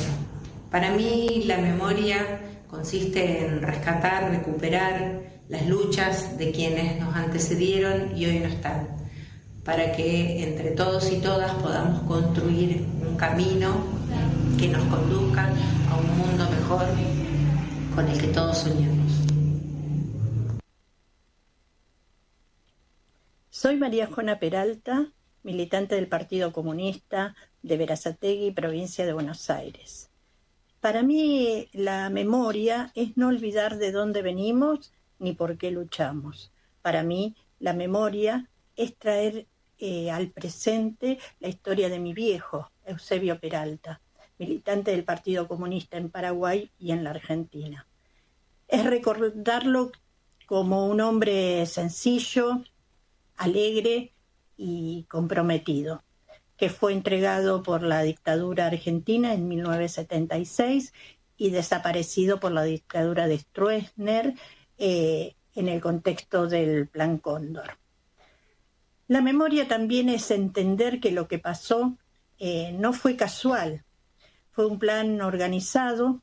Para mí, la memoria consiste en rescatar, recuperar las luchas de quienes nos antecedieron y hoy no están, para que entre todos y todas podamos construir un camino que nos conduzca a un mundo mejor con el que todos soñamos. Soy María Juana Peralta, militante del Partido Comunista de Berazategui, provincia de Buenos Aires. Para mí la memoria es no olvidar de dónde venimos ni por qué luchamos. Para mí la memoria es traer al presente la historia de mi viejo, Eusebio Peralta, militante del Partido Comunista en Paraguay y en la Argentina. Es recordarlo como un hombre sencillo, alegre y comprometido, que fue entregado por la dictadura argentina en 1976 y desaparecido por la dictadura de Stroessner en el contexto del Plan Cóndor. La memoria también es entender que lo que pasó no fue casual, fue un plan organizado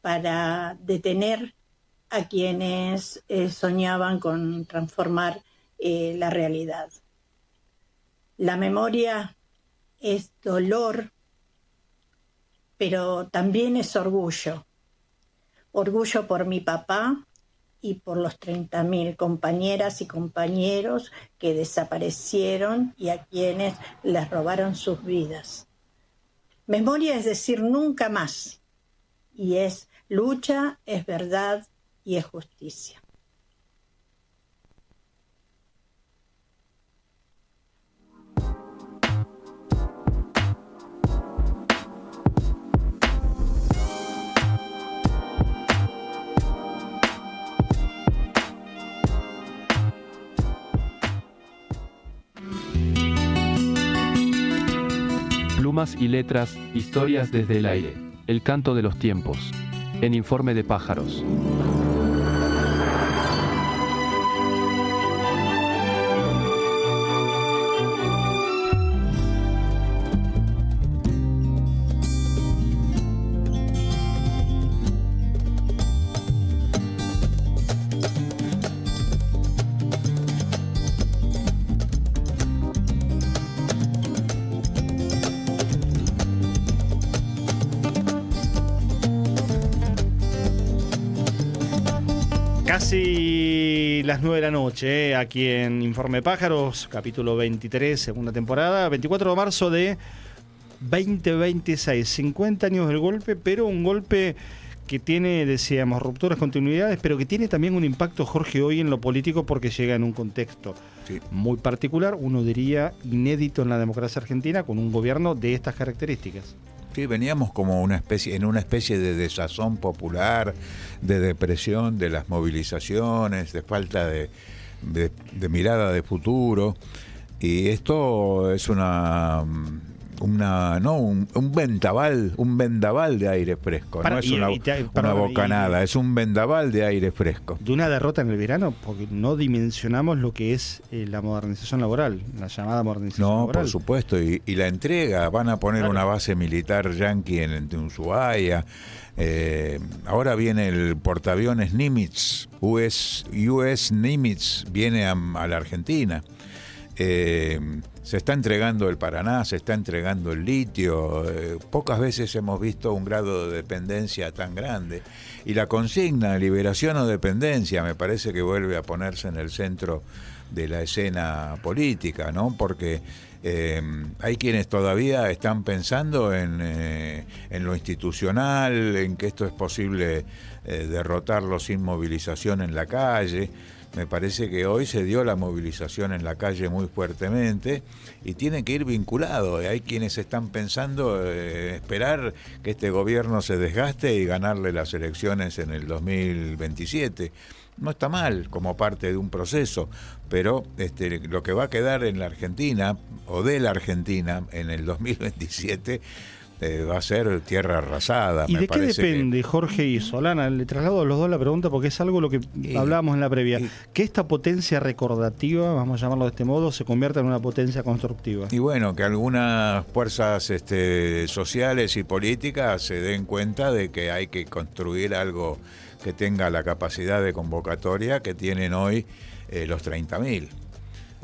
para detener a quienes soñaban con transformar la realidad. La memoria es dolor, pero también es orgullo. Orgullo por mi papá y por los 30.000 compañeras y compañeros que desaparecieron y a quienes les robaron sus vidas. Memoria es decir nunca más, y es lucha, es verdad y es justicia. Plumas y letras, historias desde el aire. El canto de los tiempos. En Informe de Pájaros. Casi las 9 de la noche, aquí en Informe Pájaros, capítulo 23, segunda temporada, 24 de marzo de 2026, 50 años del golpe, pero un golpe que tiene, decíamos, rupturas, continuidades, pero que tiene también un impacto, Jorge, hoy en lo político porque llega en un contexto muy particular, uno diría inédito en la democracia argentina, con un gobierno de estas características. Sí, veníamos como en una especie de desazón popular, de depresión de las movilizaciones, de falta de mirada de futuro, y esto es un vendaval de aire fresco, no es una bocanada, es un vendaval de aire fresco. De una derrota en el verano, porque no dimensionamos lo que es la modernización laboral, la llamada modernización laboral. No, por supuesto, y la entrega, van a poner una base militar yanqui en Ushuaia, ahora viene el portaaviones Nimitz, US Nimitz, viene a la Argentina. Se está entregando el Paraná, se está entregando el litio, pocas veces hemos visto un grado de dependencia tan grande, y la consigna liberación o dependencia me parece que vuelve a ponerse en el centro de la escena política, ¿no? Porque hay quienes todavía están pensando en lo institucional, en que esto es posible derrotarlo sin movilización en la calle. Me parece que hoy se dio la movilización en la calle muy fuertemente y tiene que ir vinculado. Hay quienes están pensando esperar que este gobierno se desgaste y ganarle las elecciones en el 2027. No está mal como parte de un proceso, pero lo que va a quedar en la Argentina o de la Argentina en el 2027 va a ser tierra arrasada. ¿Y me de qué parece depende, Jorge y Solana? Le traslado a los dos la pregunta porque es algo lo que hablábamos en la previa. Que esta potencia recordativa, vamos a llamarlo de este modo, se convierta en una potencia constructiva. Y bueno, que algunas fuerzas sociales y políticas se den cuenta de que hay que construir algo que tenga la capacidad de convocatoria que tienen hoy los 30.000.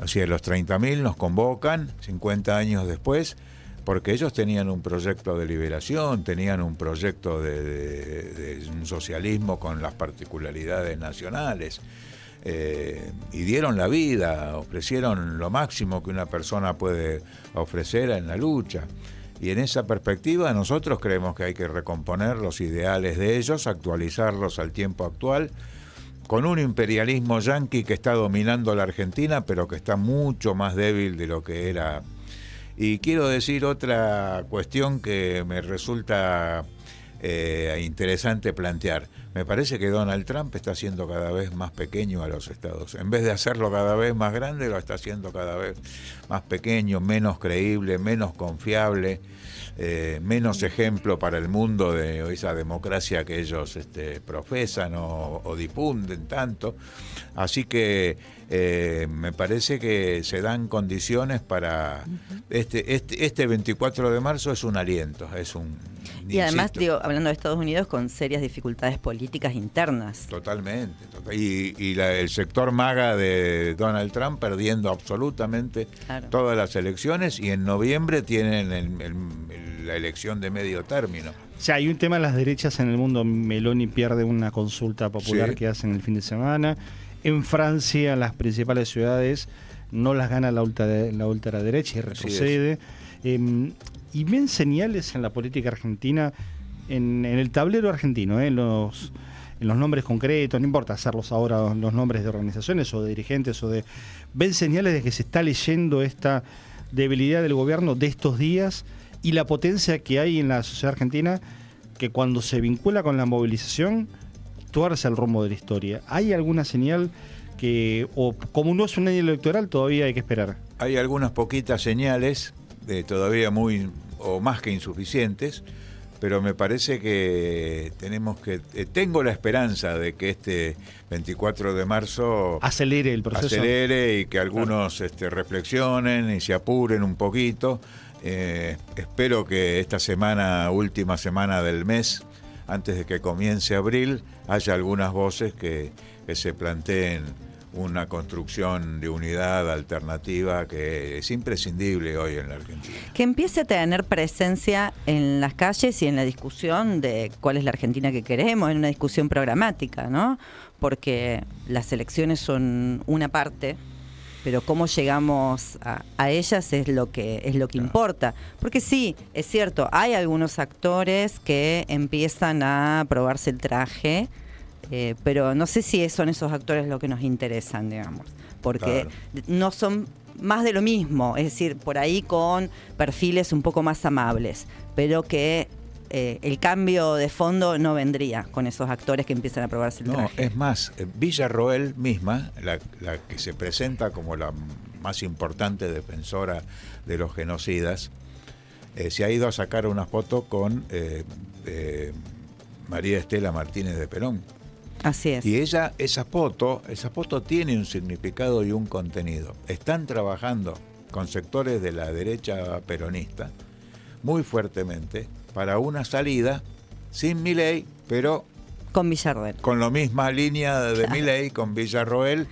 O sea, los 30.000 nos convocan 50 años después, porque ellos tenían un proyecto de liberación, tenían un proyecto de un socialismo con las particularidades nacionales, y dieron la vida, ofrecieron lo máximo que una persona puede ofrecer en la lucha. Y en esa perspectiva nosotros creemos que hay que recomponer los ideales de ellos, actualizarlos al tiempo actual, con un imperialismo yanqui que está dominando la Argentina, pero que está mucho más débil de lo que era. Y quiero decir otra cuestión que me resulta interesante plantear. Me parece que Donald Trump está haciendo cada vez más pequeño a los estados. En vez de hacerlo cada vez más grande, lo está haciendo cada vez más pequeño, menos creíble, menos confiable, menos ejemplo para el mundo de esa democracia que ellos profesan o difunden tanto. Así que me parece que se dan condiciones para... Este 24 de marzo es un aliento, es un... Y además, hablando de Estados Unidos, con serias dificultades políticas internas. Totalmente. Y el sector MAGA de Donald Trump perdiendo absolutamente todas las elecciones, y en noviembre tienen la elección de medio término. O sea, hay un tema en las derechas en el mundo. Meloni pierde una consulta popular que hacen el fin de semana. En Francia, las principales ciudades no las gana la ultraderecha y retrocede. Y ven señales en la política argentina, en el tablero argentino, en los nombres concretos, no importa hacerlos ahora los nombres de organizaciones o de dirigentes, ven señales de que se está leyendo esta debilidad del gobierno de estos días y la potencia que hay en la sociedad argentina, que cuando se vincula con la movilización tuerce el rumbo de la historia. ¿Hay alguna señal que, o como no es un año electoral, todavía hay que esperar? Hay algunas poquitas señales, todavía muy o más que insuficientes, pero me parece que tengo la esperanza de que este 24 de marzo acelere el proceso, y que algunos reflexionen y se apuren un poquito. Espero que esta última semana del mes, antes de que comience abril, haya algunas voces que se planteen una construcción de unidad alternativa que es imprescindible hoy en la Argentina. Que empiece a tener presencia en las calles y en la discusión de cuál es la Argentina que queremos, en una discusión programática, ¿no? Porque las elecciones son una parte, pero cómo llegamos a ellas es lo que importa. Porque sí, es cierto, hay algunos actores que empiezan a probarse el traje, pero no sé si son esos actores los que nos interesan, digamos, porque no son más de lo mismo, es decir, por ahí con perfiles un poco más amables, pero que el cambio de fondo no vendría con esos actores que empiezan a probarse el traje. No, es más, Villarroel misma, la que se presenta como la más importante defensora de los genocidas, se ha ido a sacar una foto con María Estela Martínez de Perón. Así es. Y esa foto tiene un significado y un contenido. Están trabajando con sectores de la derecha peronista muy fuertemente para una salida sin Milei, pero con Villarroel. Con la misma línea de Milei, con Villarroel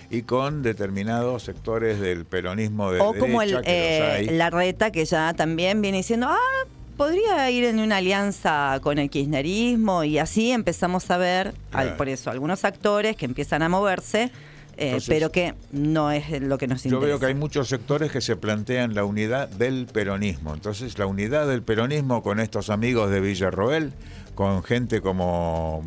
y con determinados sectores del peronismo de derecha. O como que Larreta, que ya también viene diciendo, podría ir en una alianza con el kirchnerismo, y así empezamos a ver, por eso, algunos actores que empiezan a moverse, pero que no es lo que nos interesa. Yo veo que hay muchos sectores que se plantean la unidad del peronismo. Entonces, la unidad del peronismo con estos amigos de Villarroel, con gente como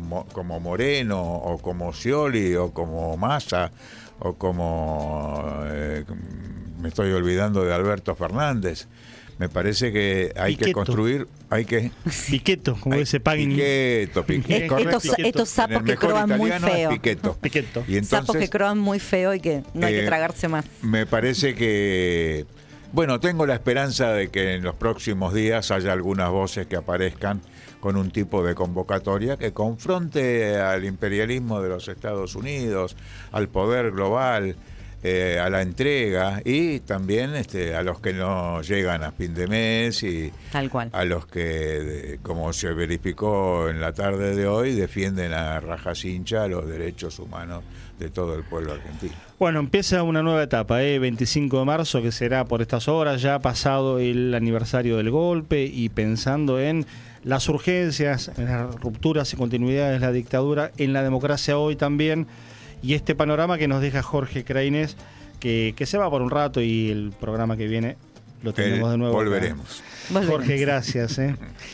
Moreno, o como Scioli, o como Massa, o como... me estoy olvidando de Alberto Fernández. Me parece que hay que construir, Piqueto, como dice Pagni. Estos sapos que croan muy feo. Piqueto. Y entonces, sapos que croan muy feo y que no hay que tragarse más. Me parece que Bueno, tengo la esperanza de que en los próximos días haya algunas voces que aparezcan con un tipo de convocatoria que confronte al imperialismo de los Estados Unidos, al poder global, a la entrega y también a los que no llegan a fin de mes y tal cual, a los que, como se verificó en la tarde de hoy, defienden a rajacincha los derechos humanos de todo el pueblo argentino. Bueno, empieza una nueva etapa, 25 de marzo, que será por estas horas, ya pasado el aniversario del golpe y pensando en las urgencias, en las rupturas y continuidades de la dictadura, en la democracia hoy también. Y este panorama que nos deja Jorge Craines, que se va por un rato y el programa que viene lo tenemos de nuevo. Volveremos. Jorge, gracias.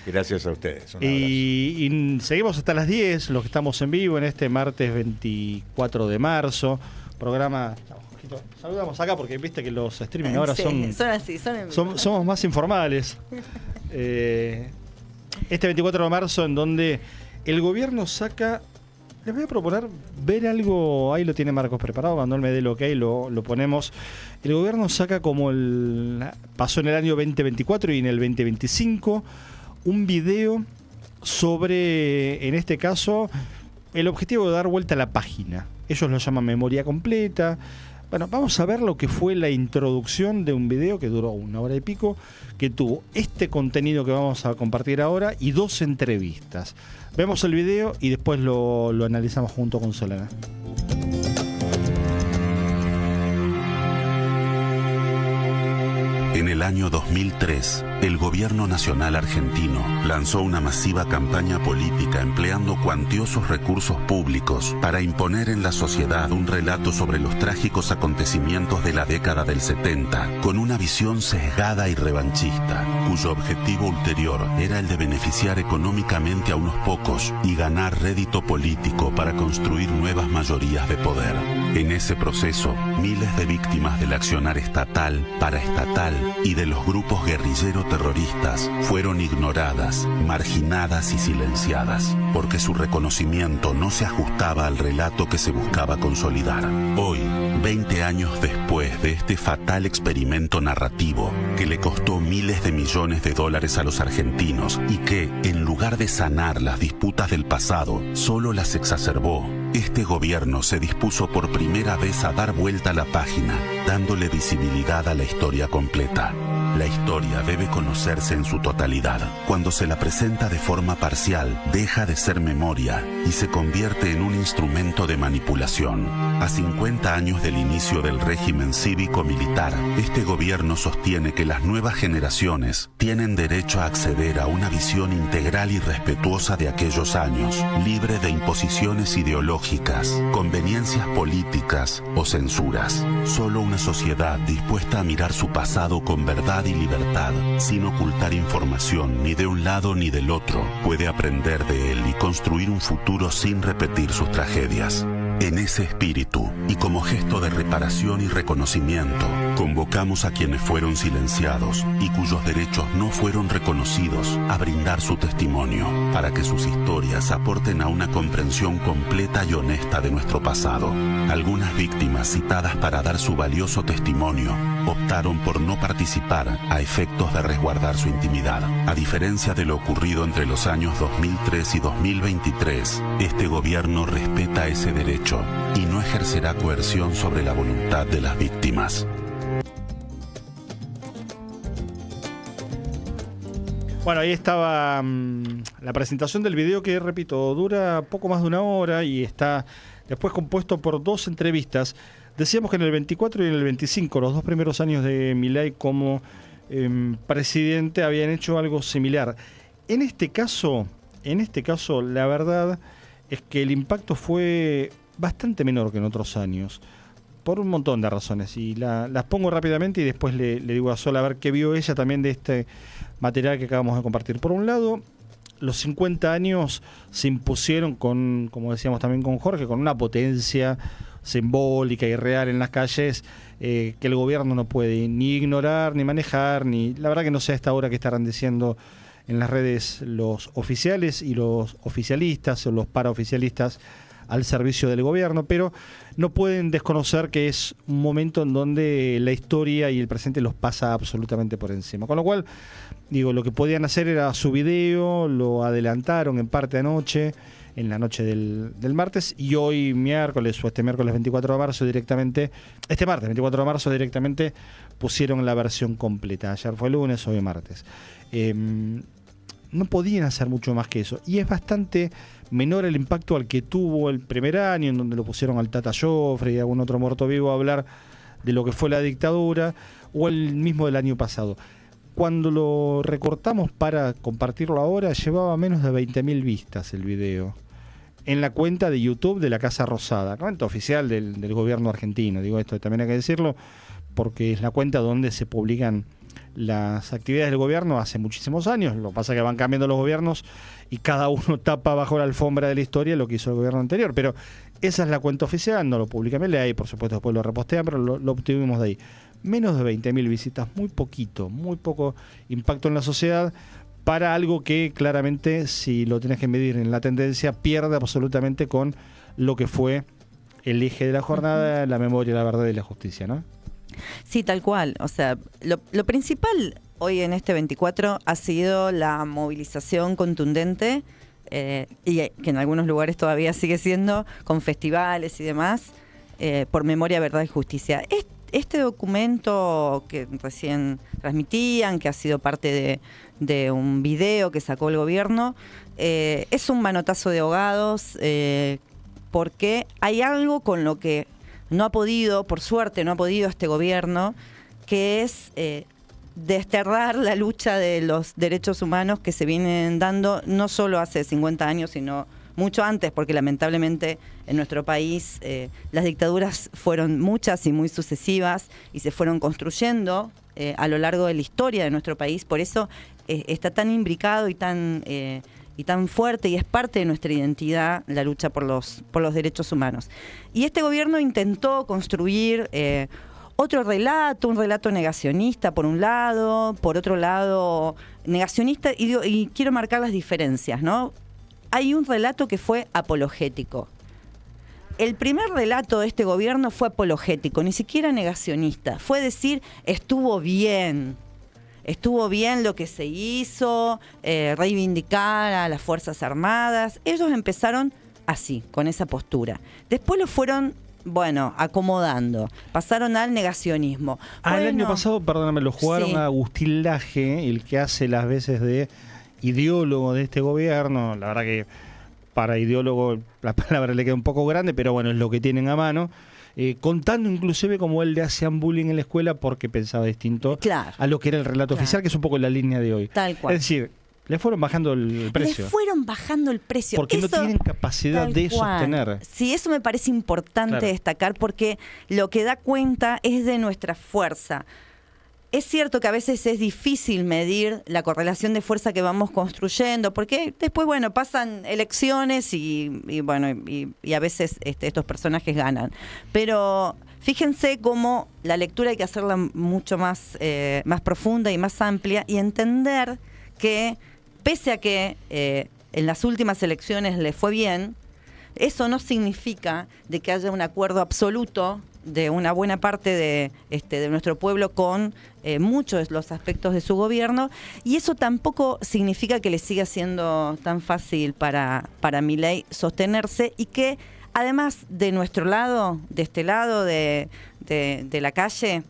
Gracias a ustedes. Y seguimos hasta las 10, los que estamos en vivo en este martes 24 de marzo. Programa... Saludamos acá porque viste que los streaming ahora son así, somos más informales. Este 24 de marzo en donde el gobierno saca... Les voy a proponer ver algo, ahí lo tiene Marcos preparado, cuando él me dé el ok lo ponemos. El gobierno saca, como pasó en el año 2024 y en el 2025, un video sobre, en este caso, el objetivo de dar vuelta a la página. Ellos lo llaman memoria completa. Bueno, vamos a ver lo que fue la introducción de un video que duró 1 hora y pico, que tuvo este contenido que vamos a compartir ahora y 2 entrevistas. Vemos el video y después lo analizamos junto con Solana. En el año 2003, el gobierno nacional argentino lanzó una masiva campaña política empleando cuantiosos recursos públicos para imponer en la sociedad un relato sobre los trágicos acontecimientos de la década del 70, con una visión sesgada y revanchista, cuyo objetivo ulterior era el de beneficiar económicamente a unos pocos y ganar rédito político para construir nuevas mayorías de poder. En ese proceso, miles de víctimas del accionar estatal, paraestatal y de los grupos guerrilleros terroristas fueron ignoradas, marginadas y silenciadas, porque su reconocimiento no se ajustaba al relato que se buscaba consolidar. Hoy, 20 años después de este fatal experimento narrativo que le costó miles de millones de dólares a los argentinos y que, en lugar de sanar las disputas del pasado, solo las exacerbó, este gobierno se dispuso por primera vez a dar vuelta a la página, dándole visibilidad a la historia completa. La historia debe conocerse en su totalidad. Cuando se la presenta de forma parcial, deja de ser memoria y se convierte en un instrumento de manipulación. A 50 años del inicio del régimen cívico-militar, este gobierno sostiene que las nuevas generaciones tienen derecho a acceder a una visión integral y respetuosa de aquellos años, libre de imposiciones ideológicas, conveniencias políticas o censuras. Solo una sociedad dispuesta a mirar su pasado con verdad y libertad, sin ocultar información ni de un lado ni del otro, puede aprender de él y construir un futuro sin repetir sus tragedias. En ese espíritu, y como gesto de reparación y reconocimiento, convocamos a quienes fueron silenciados y cuyos derechos no fueron reconocidos a brindar su testimonio, para que sus historias aporten a una comprensión completa y honesta de nuestro pasado. Algunas víctimas citadas para dar su valioso testimonio optaron por no participar a efectos de resguardar su intimidad. A diferencia de lo ocurrido entre los años 2003 y 2023, este gobierno respeta ese derecho y no ejercerá coerción sobre la voluntad de las víctimas. Bueno, ahí estaba la presentación del video que, repito, dura poco más de 1 hora y está después compuesto por 2 entrevistas. Decíamos que en el 24 y en el 25, los 2 primeros años de Milei como presidente, habían hecho algo similar. En este caso, la verdad es que el impacto fue bastante menor que en otros años, por un montón de razones, y las pongo rápidamente y después le digo a Sol a ver qué vio ella también de este material que acabamos de compartir. Por un lado, los 50 años se impusieron con, como decíamos también con Jorge, con una potencia simbólica y real en las calles que el gobierno no puede ni ignorar, ni manejar, ni la verdad que no sé a esta hora qué estarán diciendo en las redes los oficiales y los oficialistas o los paraoficialistas al servicio del gobierno, pero no pueden desconocer que es un momento en donde la historia y el presente los pasa absolutamente por encima. Con lo cual, digo, lo que podían hacer era su video, lo adelantaron en parte anoche, en la noche del martes, y hoy miércoles, o este miércoles 24 de marzo directamente, este martes 24 de marzo directamente pusieron la versión completa. Ayer fue lunes, hoy martes. No podían hacer mucho más que eso, y es bastante menor el impacto al que tuvo el primer año, en donde lo pusieron al Tata Joffre y algún otro muerto vivo a hablar de lo que fue la dictadura, o el mismo del año pasado. Cuando lo recortamos para compartirlo ahora, llevaba menos de 20.000 vistas el video en la cuenta de YouTube de la Casa Rosada, cuenta oficial del gobierno argentino. Digo, esto también hay que decirlo, porque es la cuenta donde se publican las actividades del gobierno hace muchísimos años. Lo que pasa es que van cambiando los gobiernos y cada uno tapa bajo la alfombra de la historia lo que hizo el gobierno anterior. Pero esa es la cuenta oficial, no lo publica Milei, por supuesto después lo repostean, pero lo obtuvimos de ahí. Menos de 20.000 visitas, muy poco impacto en la sociedad para algo que claramente, si lo tenés que medir en la tendencia, pierde absolutamente con lo que fue el eje de la jornada, la memoria, la verdad y la justicia, ¿no? Sí, tal cual. O sea, lo principal hoy en este 24 ha sido la movilización contundente, y que en algunos lugares todavía sigue siendo, con festivales y demás, por memoria, verdad y justicia. Este documento que recién transmitían, que ha sido parte de un video que sacó el gobierno, es un manotazo de ahogados, porque hay algo con lo que no ha podido, por suerte no ha podido este gobierno, que es desterrar la lucha de los derechos humanos que se vienen dando no solo hace 50 años, sino mucho antes, porque lamentablemente en nuestro país las dictaduras fueron muchas y muy sucesivas y se fueron construyendo a lo largo de la historia de nuestro país. Por eso está tan imbricado y tan fuerte, y es parte de nuestra identidad la lucha por los derechos humanos. Y este gobierno intentó construir otro relato, un relato negacionista por un lado, por otro lado negacionista, y quiero marcar las diferencias, ¿no? Hay un relato que fue apologético. El primer relato de este gobierno fue apologético, ni siquiera negacionista. Fue decir, estuvo bien lo que se hizo, reivindicar a las Fuerzas Armadas. Ellos empezaron así, con esa postura. Después lo fueron, acomodando. Pasaron al negacionismo. El año pasado, perdóname, lo jugaron a Agustín Laje, el que hace las veces de ideólogo de este gobierno. La verdad que para ideólogo la palabra le queda un poco grande, pero bueno, es lo que tienen a mano. Contando inclusive cómo él le hacían bullying en la escuela porque pensaba distinto a lo que era el relato oficial, que es un poco la línea de hoy. Tal cual. Es decir, le fueron bajando el precio. Porque eso, no tienen capacidad de sostener. Sí, eso me parece importante destacar, porque lo que da cuenta es de nuestra fuerza. Es cierto que a veces es difícil medir la correlación de fuerza que vamos construyendo, porque después, pasan elecciones y a veces estos personajes ganan. Pero fíjense cómo la lectura hay que hacerla mucho más profunda y más amplia, y entender que, pese a que en las últimas elecciones le fue bien, eso no significa de que haya un acuerdo absoluto de una buena parte de nuestro pueblo con muchos de los aspectos de su gobierno, y eso tampoco significa que le siga siendo tan fácil para Milei sostenerse, y que además de nuestro lado, de este lado de la calle,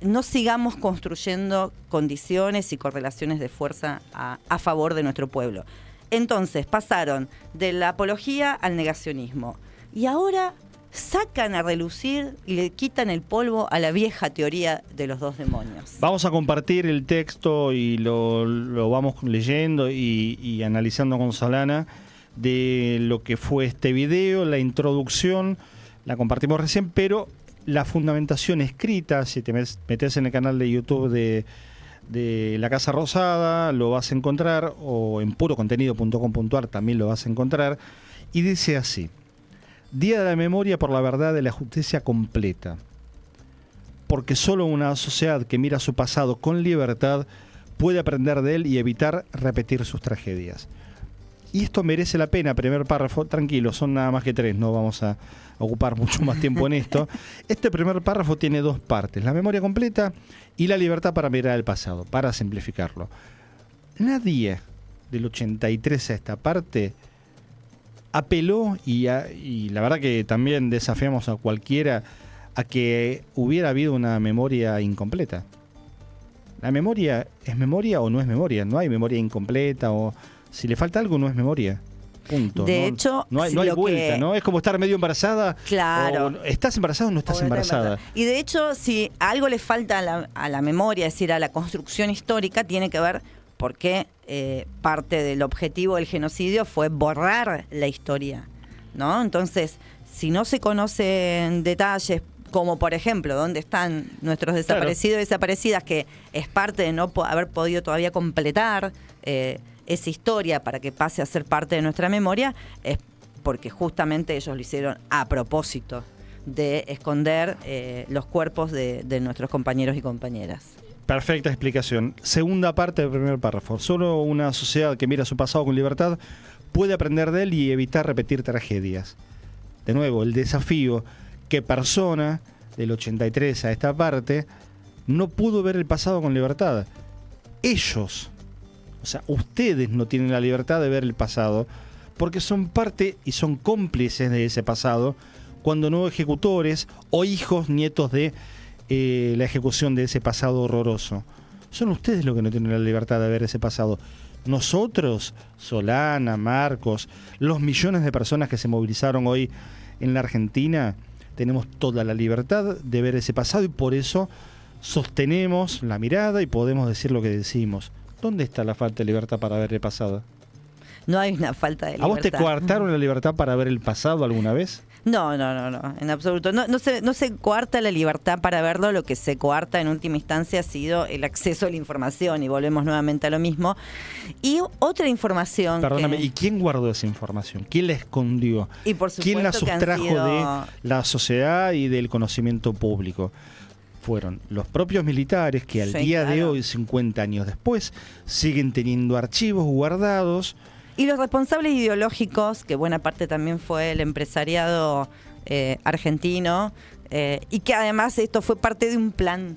no sigamos construyendo condiciones y correlaciones de fuerza a favor de nuestro pueblo. Entonces pasaron de la apología al negacionismo, y ahora sacan a relucir y le quitan el polvo a la vieja teoría de los dos demonios. Vamos a compartir el texto y lo vamos leyendo y analizando con Solana de lo que fue este video. La introducción la compartimos recién, pero la fundamentación escrita, si te metes en el canal de YouTube de la Casa Rosada, lo vas a encontrar, o en purocontenido.com.ar también lo vas a encontrar, y dice así: Día de la memoria por la verdad de la justicia completa, porque solo una sociedad que mira su pasado con libertad puede aprender de él y evitar repetir sus tragedias. Y esto merece la pena, primer párrafo, tranquilo, son nada más que 3, no vamos a ocupar mucho más tiempo en esto. Este primer párrafo tiene 2 partes, la memoria completa y la libertad para mirar el pasado, para simplificarlo. Nadie del 83 a esta parte apeló y la verdad que también desafiamos a cualquiera a que hubiera habido una memoria incompleta. La memoria es memoria o no es memoria, no hay memoria incompleta o si le falta algo no es memoria. Punto. De hecho, no hay vuelta, ¿no? Es como estar medio embarazada. Claro. O ¿estás embarazada o no estás embarazada? Y de hecho, si algo le falta a la memoria, es decir, a la construcción histórica, tiene que ver porque parte del objetivo del genocidio fue borrar la historia, ¿no? Entonces, si no se conocen detalles, como por ejemplo, dónde están nuestros desaparecidos y desaparecidas, que es parte de no haber podido todavía completar esa historia para que pase a ser parte de nuestra memoria, es porque justamente ellos lo hicieron a propósito de esconder los cuerpos de nuestros compañeros y compañeras. Perfecta explicación. Segunda parte del primer párrafo. Solo una sociedad que mira su pasado con libertad puede aprender de él y evitar repetir tragedias. De nuevo, el desafío: ¿qué persona del 83 a esta parte no pudo ver el pasado con libertad? Ellos, o sea, ustedes no tienen la libertad de ver el pasado porque son parte y son cómplices de ese pasado cuando no ejecutores o hijos, nietos de la ejecución de ese pasado horroroso. Son ustedes los que no tienen la libertad de ver ese pasado. Nosotros, Solana, Marcos, los millones de personas que se movilizaron hoy en la Argentina, tenemos toda la libertad de ver ese pasado y por eso sostenemos la mirada y podemos decir lo que decimos. ¿Dónde está la falta de libertad para ver el pasado? No hay una falta de libertad. ¿A vos te coartaron la libertad para ver el pasado alguna vez? No, en absoluto. No se coarta la libertad para verlo, lo que se coarta en última instancia ha sido el acceso a la información y volvemos nuevamente a lo mismo. Y otra información. Perdóname, ¿y quién guardó esa información? ¿Quién la escondió? Y por supuesto ¿quién la sustrajo de la sociedad y del conocimiento público? Fueron los propios militares que al día de hoy, 50 años después, siguen teniendo archivos guardados. Y los responsables ideológicos, que buena parte también fue el empresariado argentino, y que además esto fue parte de un plan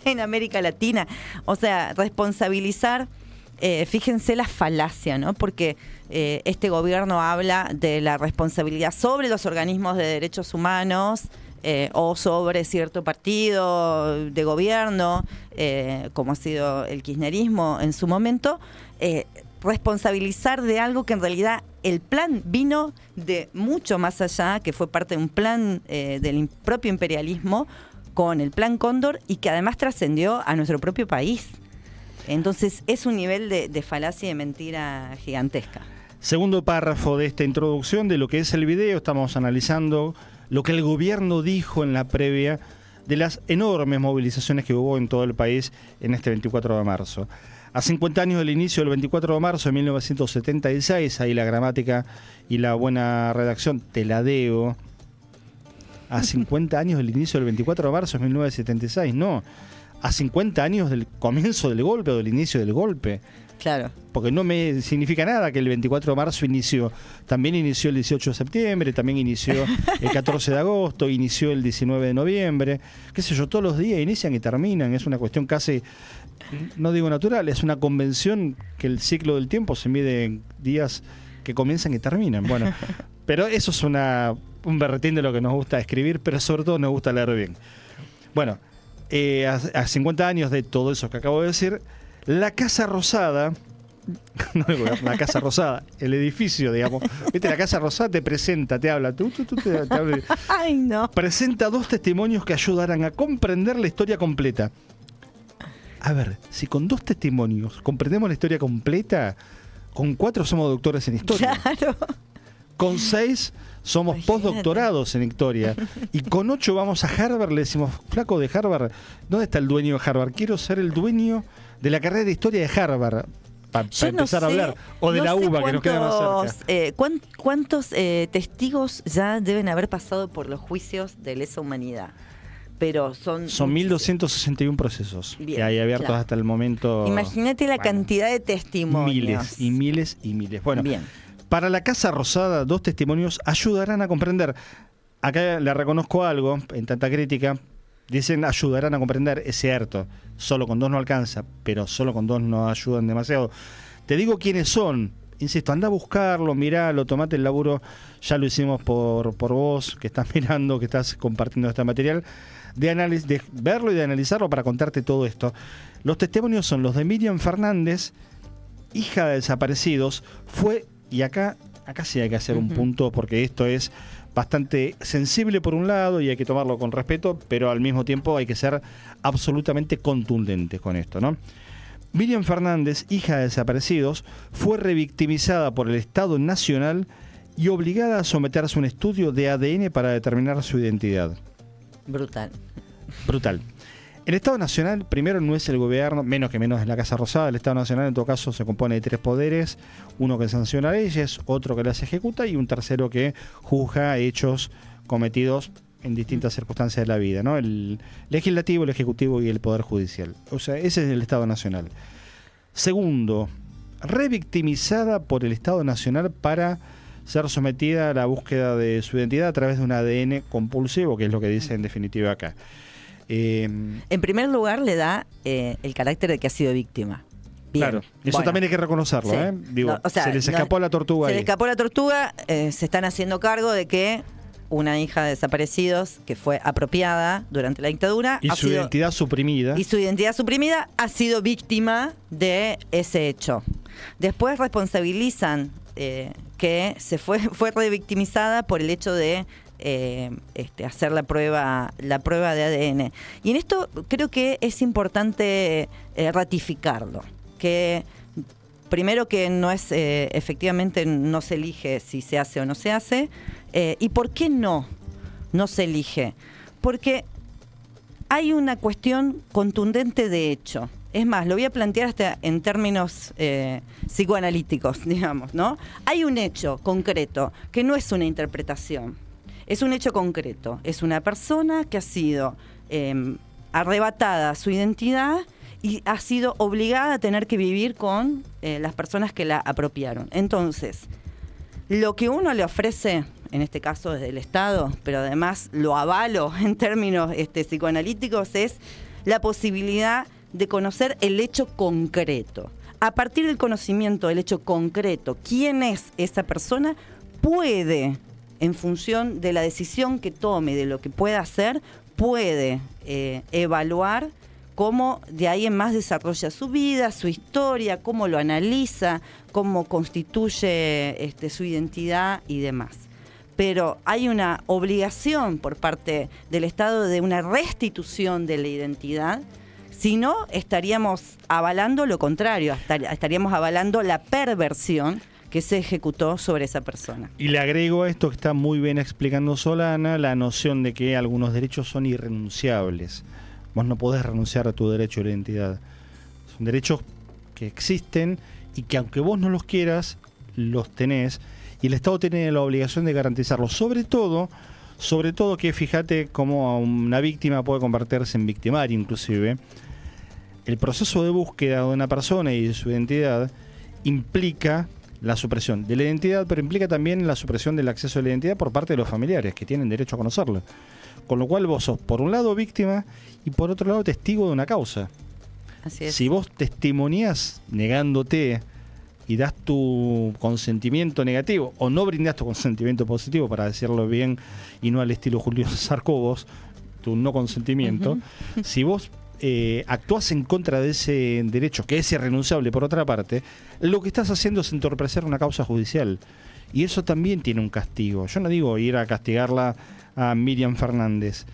en América Latina. O sea, responsabilizar, fíjense la falacia, ¿no? Porque este gobierno habla de la responsabilidad sobre los organismos de derechos humanos, o sobre cierto partido de gobierno, como ha sido el kirchnerismo en su momento, responsabilizar de algo que en realidad el plan vino de mucho más allá, que fue parte de un plan del propio imperialismo con el Plan Cóndor y que además trascendió a nuestro propio país. Entonces es un nivel de falacia y de mentira gigantesca. Segundo párrafo de esta introducción de lo que es el video, estamos analizando lo que el gobierno dijo en la previa de las enormes movilizaciones que hubo en todo el país en este 24 de marzo. A 50 años del inicio del 24 de marzo de 1976, ahí la gramática y la buena redacción te la debo. A 50 años del inicio del 24 de marzo de 1976, no. A 50 años del comienzo del golpe o del inicio del golpe. Claro. Porque no me significa nada que el 24 de marzo inició. También inició el 18 de septiembre, también inició el 14 de agosto, inició el 19 de noviembre. Qué sé yo, todos los días inician y terminan. Es una cuestión casi, no digo natural, es una convención que el ciclo del tiempo se mide en días que comienzan y terminan. Bueno, pero eso es un berretín de lo que nos gusta escribir, pero sobre todo nos gusta leer bien. Bueno, a 50 años de todo eso que acabo de decir, la Casa Rosada, no la Casa Rosada, el edificio, digamos, viste, la Casa Rosada te presenta, te habla, te habla, ay, no. Presenta 2 testimonios que ayudarán a comprender la historia completa. A ver, si con 2 testimonios comprendemos la historia completa, con 4 somos doctores en historia. Claro. Con 6 somos postdoctorados en historia. Y con 8 vamos a Harvard, le decimos, flaco de Harvard, ¿dónde está el dueño de Harvard? Quiero ser el dueño de la carrera de historia de Harvard. Para empezar a hablar. O de la UBA, que nos queda más cerca. ¿Cuántos testigos ya deben haber pasado por los juicios de lesa humanidad? Pero son 1.261 procesos que hay abiertos hasta el momento. Imagínate la cantidad de testimonios. Miles y miles y miles. Bueno, bien. Para la Casa Rosada, 2 testimonios ayudarán a comprender. Acá le reconozco algo, en tanta crítica, dicen ayudarán a comprender, es cierto, solo con 2 no alcanza, pero solo con 2 no ayudan demasiado. Te digo quiénes son, insisto, anda a buscarlo, miralo, tomate el laburo, ya lo hicimos por vos, que estás mirando, que estás compartiendo este material, de verlo y de analizarlo para contarte todo esto. Los testimonios son los de Miriam Fernández, hija de desaparecidos, y acá sí hay que hacer un punto, porque esto es bastante sensible por un lado y hay que tomarlo con respeto, pero al mismo tiempo hay que ser absolutamente contundentes con esto, ¿no? Miriam Fernández, hija de desaparecidos, fue revictimizada por el Estado Nacional y obligada a someterse a un estudio de ADN para determinar su identidad. Brutal. El Estado Nacional, primero, no es el gobierno, menos es la Casa Rosada. El Estado Nacional, en todo caso, se compone de 3 poderes: uno que sanciona leyes, otro que las ejecuta y un tercero que juzga hechos cometidos en distintas circunstancias de la vida, ¿no? El legislativo, el ejecutivo y el poder judicial. O sea, ese es el Estado Nacional. Segundo, revictimizada por el Estado Nacional para ser sometida a la búsqueda de su identidad a través de un ADN compulsivo, que es lo que dice en definitiva acá. En primer lugar, le da el carácter de que ha sido víctima. Bien. Claro, eso también hay que reconocerlo, sí. Digo, se les escapó la tortuga. Se les escapó la tortuga, se están haciendo cargo de que una hija de desaparecidos que fue apropiada durante la dictadura y su identidad suprimida. Y su identidad suprimida ha sido víctima de ese hecho. Después responsabilizan que se fue revictimizada por el hecho de hacer la prueba de ADN. Y en esto creo que es importante ratificarlo, que primero que no es efectivamente no se elige si se hace o no se hace. ¿Y por qué no se elige? Porque hay una cuestión contundente de hecho. Es más, lo voy a plantear hasta en términos psicoanalíticos, digamos, ¿no? Hay un hecho concreto que no es una interpretación. Es un hecho concreto. Es una persona que ha sido arrebatada su identidad y ha sido obligada a tener que vivir con las personas que la apropiaron. Entonces, lo que uno le ofrece, en este caso desde el Estado, pero además lo avalo en términos psicoanalíticos, es la posibilidad de conocer el hecho concreto. A partir del conocimiento del hecho concreto, quién es esa persona, puede, en función de la decisión que tome, de lo que pueda hacer, puede evaluar cómo de ahí en más desarrolla su vida, su historia, cómo lo analiza, cómo constituye su identidad y demás. Pero hay una obligación por parte del Estado de una restitución de la identidad. Si no, estaríamos avalando lo contrario, estaríamos avalando la perversión que se ejecutó sobre esa persona. Y le agrego a esto que está muy bien explicando Solana, la noción de que algunos derechos son irrenunciables. Vos no podés renunciar a tu derecho a la identidad. Son derechos que existen y que aunque vos no los quieras, los tenés. Y el Estado tiene la obligación de garantizarlos. Sobre todo que fíjate cómo una víctima puede convertirse en victimario inclusive. El proceso de búsqueda de una persona y de su identidad implica la supresión de la identidad, pero implica también la supresión del acceso a la identidad por parte de los familiares, que tienen derecho a conocerla. Con lo cual vos sos, por un lado, víctima y por otro lado, testigo de una causa. Así es. Si vos testimoniás negándote y das tu consentimiento negativo o no brindás tu consentimiento positivo, para decirlo bien y no al estilo Julio Sarcobos, tu no consentimiento, si vos actúas en contra de ese derecho que es irrenunciable por otra parte, lo que estás haciendo es entorpecer una causa judicial y eso también tiene un castigo. Yo no digo ir a castigarla a Miriam Fernández,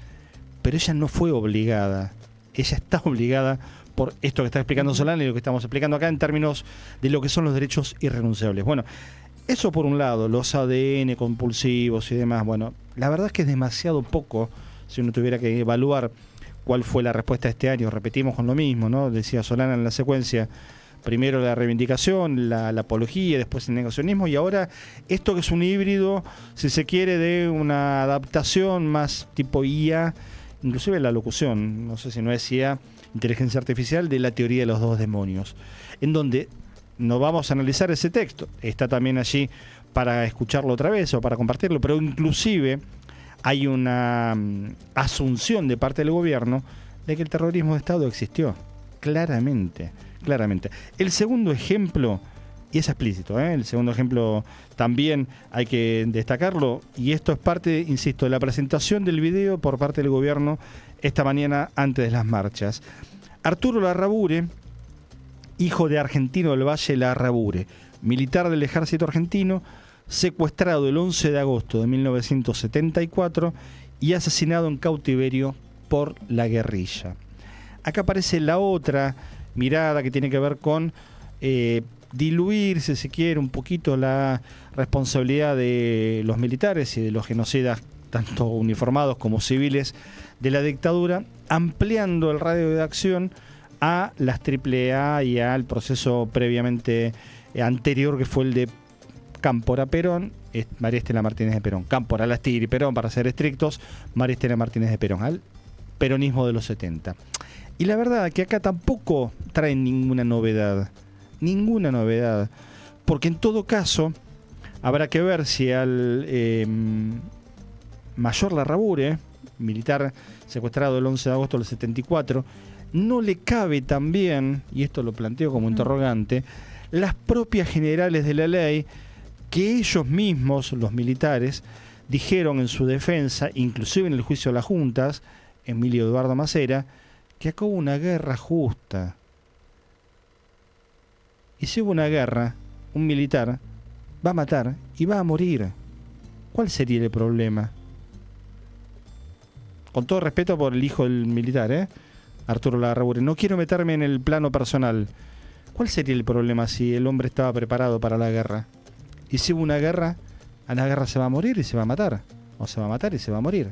pero ella no fue obligada, ella está obligada por esto que está explicando Solana y lo que estamos explicando acá en términos de lo que son los derechos irrenunciables. Bueno, eso por un lado, los ADN compulsivos y demás, bueno, la verdad es que es demasiado poco si uno tuviera que evaluar cuál fue la respuesta de este año. Repetimos con lo mismo, ¿no? Decía Solana en la secuencia, primero la reivindicación, la apología, después el negacionismo y ahora esto que es un híbrido, si se quiere, de una adaptación más tipo IA, inclusive la locución, no sé si no es IA, inteligencia artificial, de la teoría de los 2 demonios, en donde no vamos a analizar ese texto, está también allí para escucharlo otra vez o para compartirlo, pero inclusive hay una asunción de parte del gobierno de que el terrorismo de Estado existió, claramente. El segundo ejemplo, y es explícito, el segundo ejemplo también hay que destacarlo, y esto es parte, insisto, de la presentación del video por parte del gobierno esta mañana antes de las marchas. Arturo Larrabure, hijo de Argentino del Valle Larrabure, militar del ejército argentino, secuestrado el 11 de agosto de 1974 y asesinado en cautiverio por la guerrilla. Acá aparece la otra mirada que tiene que ver con diluir, si se quiere, un poquito la responsabilidad de los militares y de los genocidas, tanto uniformados como civiles, de la dictadura, ampliando el radio de acción a las AAA y al proceso previamente anterior, que fue el de Cámpora Perón, María Estela Martínez de Perón. Cámpora, Lastigre y Perón, para ser estrictos, María Estela Martínez de Perón, al peronismo de los 70. Y la verdad que acá tampoco traen ninguna novedad, porque en todo caso habrá que ver si al mayor Larrabure, militar secuestrado el 11 de agosto del 74, no le cabe también, y esto lo planteo como interrogante, las propias generales de la ley que ellos mismos, los militares, dijeron en su defensa, inclusive en el juicio de las juntas, Emilio Eduardo Macera, que acá hubo una guerra justa. Y si hubo una guerra, un militar va a matar y va a morir. ¿Cuál sería el problema? Con todo respeto por el hijo del militar, Arturo Larrabure, no quiero meterme en el plano personal. ¿Cuál sería el problema si el hombre estaba preparado para la guerra? Y si hubo una guerra, a la guerra se va a morir y se va a matar. O se va a matar y se va a morir.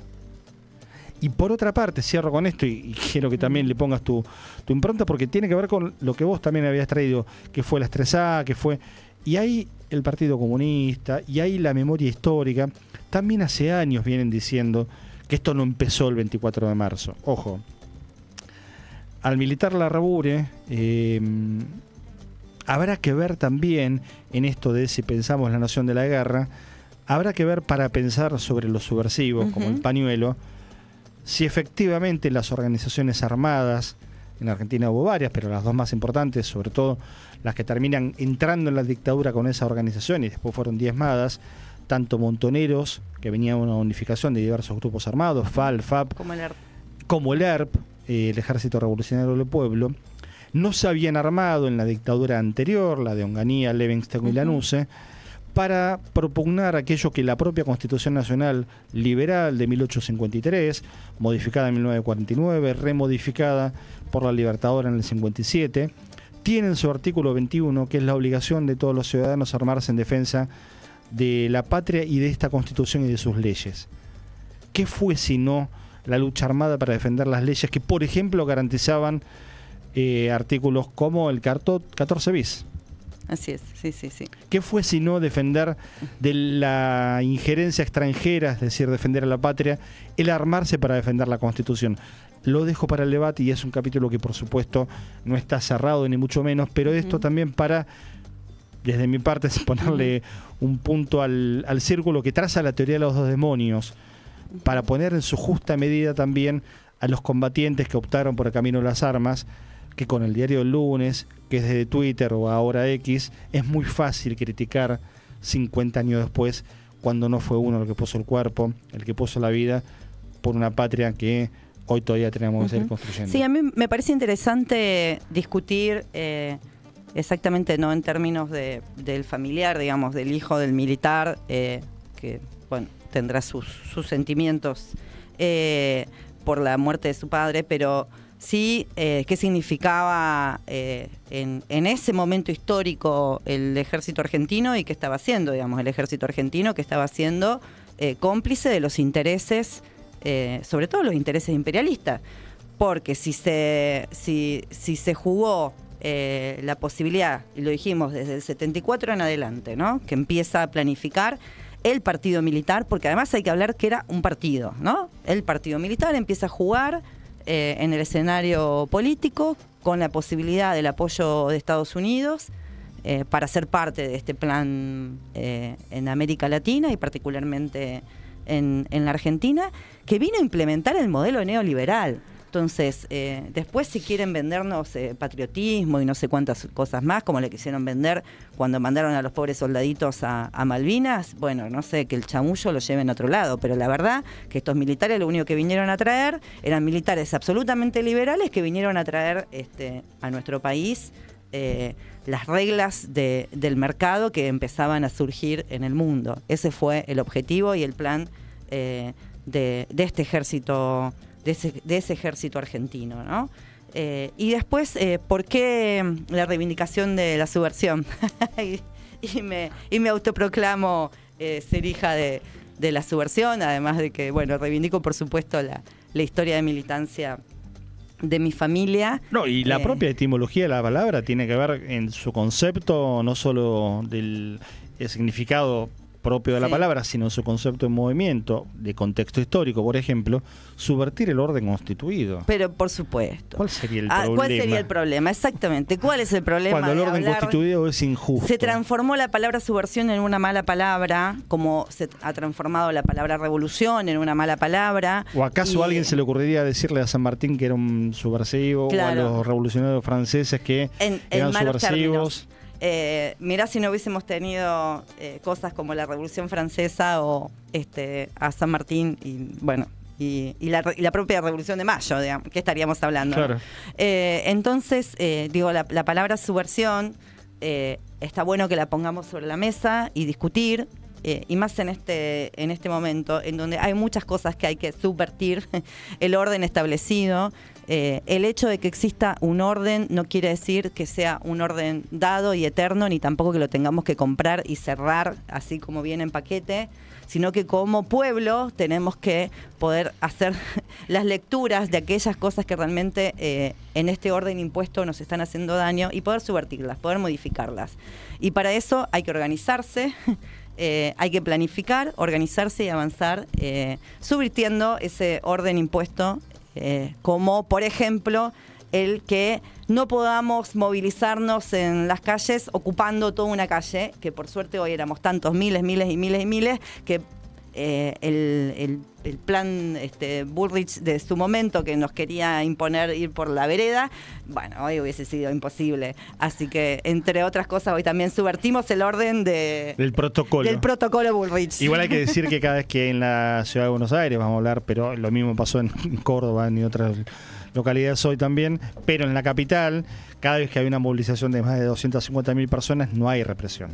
Y por otra parte, cierro con esto y quiero que también le pongas tu impronta, porque tiene que ver con lo que vos también habías traído, que fue las 3A, que fue... Y ahí el Partido Comunista, y ahí la memoria histórica, también hace años vienen diciendo que esto no empezó el 24 de marzo. Ojo, al militar Larrabure, habrá que ver también en esto de si pensamos la noción de la guerra, habrá que ver para pensar sobre los subversivos, como el pañuelo, si efectivamente las organizaciones armadas, en Argentina hubo varias, pero las dos más importantes, sobre todo las que terminan entrando en la dictadura con esa organización y después fueron diezmadas, tanto Montoneros, que venía una unificación de diversos grupos armados, FAL, FAP, como el ERP, el Ejército Revolucionario del Pueblo, no se habían armado en la dictadura anterior, la de Onganía, Levenstein y Lanuse, para propugnar aquello que la propia Constitución Nacional Liberal de 1853, modificada en 1949, remodificada por la Libertadora en el 57, tiene en su artículo 21, que es la obligación de todos los ciudadanos a armarse en defensa de la patria y de esta Constitución y de sus leyes. ¿Qué fue sino la lucha armada para defender las leyes que, por ejemplo, garantizaban artículos como el 14 bis? Así es, sí. ¿Qué fue sino defender de la injerencia extranjera, es decir, defender a la patria, el armarse para defender la Constitución? Lo dejo para el debate y es un capítulo que por supuesto no está cerrado ni mucho menos, pero esto también para, desde mi parte, es ponerle un punto al círculo que traza la teoría de los dos demonios, para poner en su justa medida también a los combatientes que optaron por el camino de las armas, que con el diario del lunes, que es desde Twitter o ahora X, es muy fácil criticar 50 años después, cuando no fue uno el que puso el cuerpo, el que puso la vida por una patria que hoy todavía tenemos que seguir construyendo. Sí, a mí me parece interesante discutir exactamente, no en términos del familiar, digamos, del hijo del militar, que bueno, tendrá sus sentimientos por la muerte de su padre, pero sí qué significaba en ese momento histórico el ejército argentino y qué estaba haciendo, digamos, el ejército argentino, que estaba siendo cómplice de los intereses, sobre todo los intereses imperialistas, porque si se jugó la posibilidad, y lo dijimos desde el 74 en adelante, ¿no?, que empieza a planificar el partido militar, porque además hay que hablar que era un partido, ¿no? El partido militar empieza a jugar en el escenario político con la posibilidad del apoyo de Estados Unidos para ser parte de este plan en América Latina y particularmente en la Argentina, que vino a implementar el modelo neoliberal. Entonces, después si quieren vendernos patriotismo y no sé cuántas cosas más, como le quisieron vender cuando mandaron a los pobres soldaditos a Malvinas, bueno, no sé, que el chamullo lo lleven a otro lado, pero la verdad que estos militares lo único que vinieron a traer eran militares absolutamente liberales que vinieron a traer a nuestro país las reglas del mercado que empezaban a surgir en el mundo. Ese fue el objetivo y el plan de este ejército, de ese ejército argentino, ¿no? Y después, ¿por qué la reivindicación de la subversión? y me autoproclamo ser hija de la subversión, además de que, bueno, reivindico por supuesto la historia de militancia de mi familia. No, y la propia etimología de la palabra tiene que ver en su concepto, no solo del significado propio de la palabra, sino en su concepto de movimiento, de contexto histórico. Por ejemplo, subvertir el orden constituido. Pero por supuesto. ¿Cuál sería el problema? ¿Cuál sería el problema? Exactamente. ¿Cuál es el problema? Cuando el orden constituido es injusto. Se transformó la palabra subversión en una mala palabra, como se ha transformado la palabra revolución en una mala palabra. ¿O acaso a alguien se le ocurriría decirle a San Martín que era un subversivo? Claro. O a los revolucionarios franceses que eran subversivos? Mirá si no hubiésemos tenido cosas como la Revolución Francesa o a San Martín y bueno y la propia Revolución de Mayo, digamos, ¿qué estaríamos hablando? Claro. ¿No? Entonces, digo, la palabra subversión está bueno que la pongamos sobre la mesa y discutir. Y más en este momento, en donde hay muchas cosas que hay que subvertir, el orden establecido. El hecho de que exista un orden no quiere decir que sea un orden dado y eterno, ni tampoco que lo tengamos que comprar y cerrar así como viene en paquete, sino que como pueblo tenemos que poder hacer las lecturas de aquellas cosas que realmente en este orden impuesto nos están haciendo daño y poder subvertirlas, poder modificarlas. Y para eso hay que organizarse. Hay que planificar, organizarse y avanzar, subvirtiendo ese orden impuesto, como por ejemplo el que no podamos movilizarnos en las calles ocupando toda una calle, que por suerte hoy éramos tantos miles, que el plan Bullrich de su momento, que nos quería imponer ir por la vereda, bueno, hoy hubiese sido imposible. Así que, entre otras cosas, hoy también subvertimos el orden del protocolo Bullrich. Igual hay que decir que cada vez que en la ciudad de Buenos Aires, vamos a hablar, pero lo mismo pasó en Córdoba y otras localidades hoy también, pero en la capital, cada vez que hay una movilización de más de 250.000 personas, no hay represión.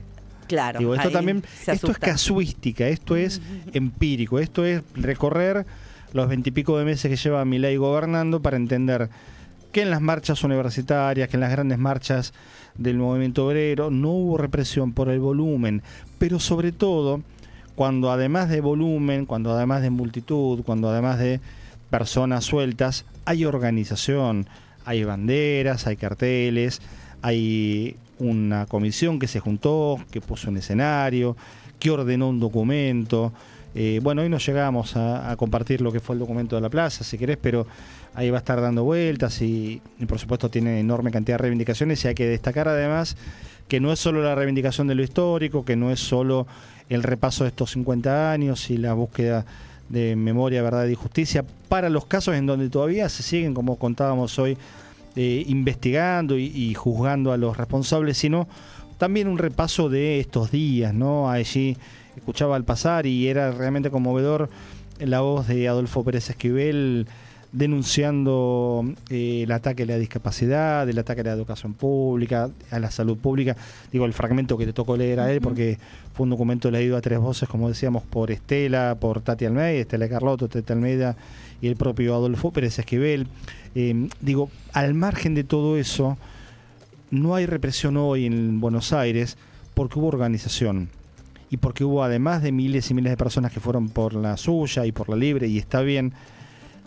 Claro. Digo, esto es casuística, esto es empírico, esto es recorrer los 20 y pico de meses que lleva Milei gobernando para entender que en las marchas universitarias, que en las grandes marchas del movimiento obrero no hubo represión por el volumen, pero sobre todo cuando además de volumen, cuando además de multitud, cuando además de personas sueltas, hay organización, hay banderas, hay carteles, hay una comisión que se juntó, que puso un escenario, que ordenó un documento. Bueno, hoy no llegamos a compartir lo que fue el documento de la plaza, si querés, pero ahí va a estar dando vueltas y por supuesto tiene enorme cantidad de reivindicaciones y hay que destacar además que no es solo la reivindicación de lo histórico, que no es solo el repaso de estos 50 años y la búsqueda de memoria, verdad y justicia para los casos en donde todavía se siguen, como contábamos hoy, investigando y juzgando a los responsables, sino también un repaso de estos días, ¿no? Allí escuchaba al pasar y era realmente conmovedor la voz de Adolfo Pérez Esquivel denunciando el ataque a la discapacidad, el ataque a la educación pública, a la salud pública. Digo, el fragmento que le tocó leer a él, porque fue un documento leído a tres voces, como decíamos, por Estela, por Tati Almeida, Estela Carlotto, Tati Almeida y el propio Adolfo Pérez Esquivel. Digo, al margen de todo eso, no hay represión hoy en Buenos Aires porque hubo organización y porque hubo, además de miles y miles de personas que fueron por la suya y por la libre, y está bien,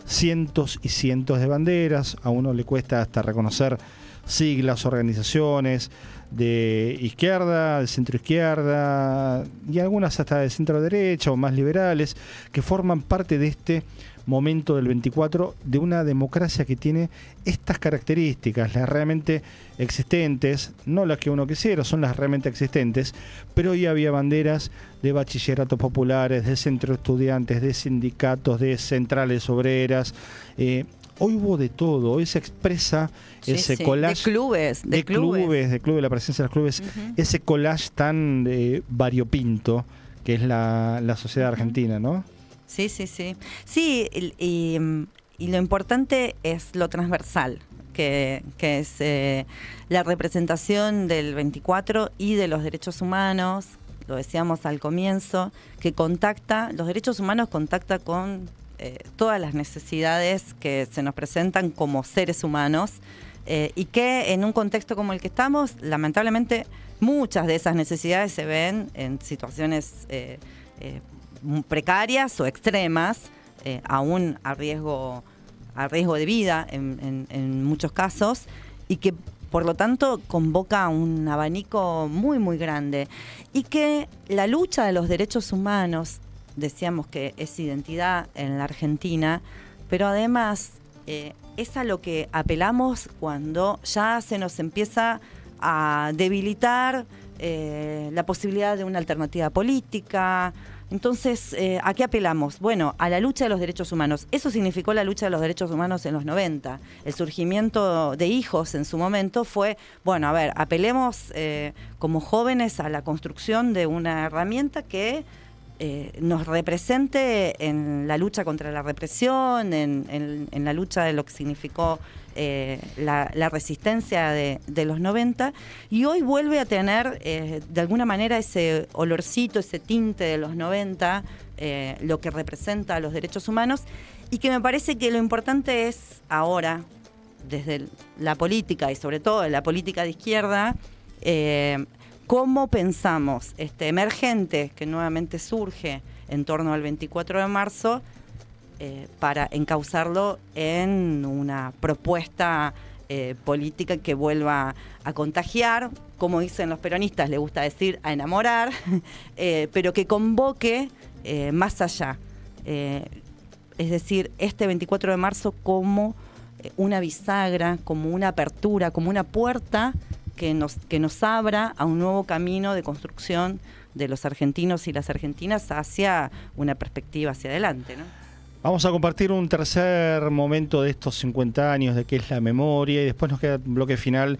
cientos y cientos de banderas. A uno le cuesta hasta reconocer siglas, organizaciones de izquierda, de centro izquierda y algunas hasta de centro derecha o más liberales que forman parte de este momento del 24 de una democracia que tiene estas características, las realmente existentes, no las que uno quisiera, son las realmente existentes, pero hoy había banderas de bachilleratos populares, de centro de estudiantes, de sindicatos, de centrales obreras. Hoy hubo de todo, hoy se expresa ese collage. De clubes, la presencia de los clubes, ese collage tan variopinto que es la sociedad argentina, ¿no? Sí. Sí, y lo importante es lo transversal, que es la representación del 24 y de los derechos humanos, lo decíamos al comienzo, que los derechos humanos contacta con todas las necesidades que se nos presentan como seres humanos, y que en un contexto como el que estamos, lamentablemente, muchas de esas necesidades se ven en situaciones precarias o extremas, aún a riesgo de vida en muchos casos, y que por lo tanto convoca un abanico muy muy grande, y que la lucha de los derechos humanos, decíamos que es identidad en la Argentina, pero además es a lo que apelamos cuando ya se nos empieza a debilitar la posibilidad de una alternativa política. Entonces, ¿a qué apelamos? Bueno, a la lucha de los derechos humanos. Eso significó la lucha de los derechos humanos en los 90. El surgimiento de Hijos en su momento fue, bueno, a ver, apelemos como jóvenes a la construcción de una herramienta que nos represente en la lucha contra la represión, en la lucha de lo que significó la resistencia de los 90, y hoy vuelve a tener de alguna manera ese olorcito, ese tinte de los 90, lo que representa a los derechos humanos, y que me parece que lo importante es ahora, desde la política y sobre todo la política de izquierda, cómo pensamos este emergente que nuevamente surge en torno al 24 de marzo para encauzarlo en una propuesta política que vuelva a contagiar, como dicen los peronistas, le gusta decir a enamorar, pero que convoque más allá. Es decir, este 24 de marzo como una bisagra, como una apertura, como una puerta que nos abra a un nuevo camino de construcción de los argentinos y las argentinas hacia una perspectiva hacia adelante, ¿no? Vamos a compartir un tercer momento de estos 50 años de qué es la memoria, y después nos queda un bloque final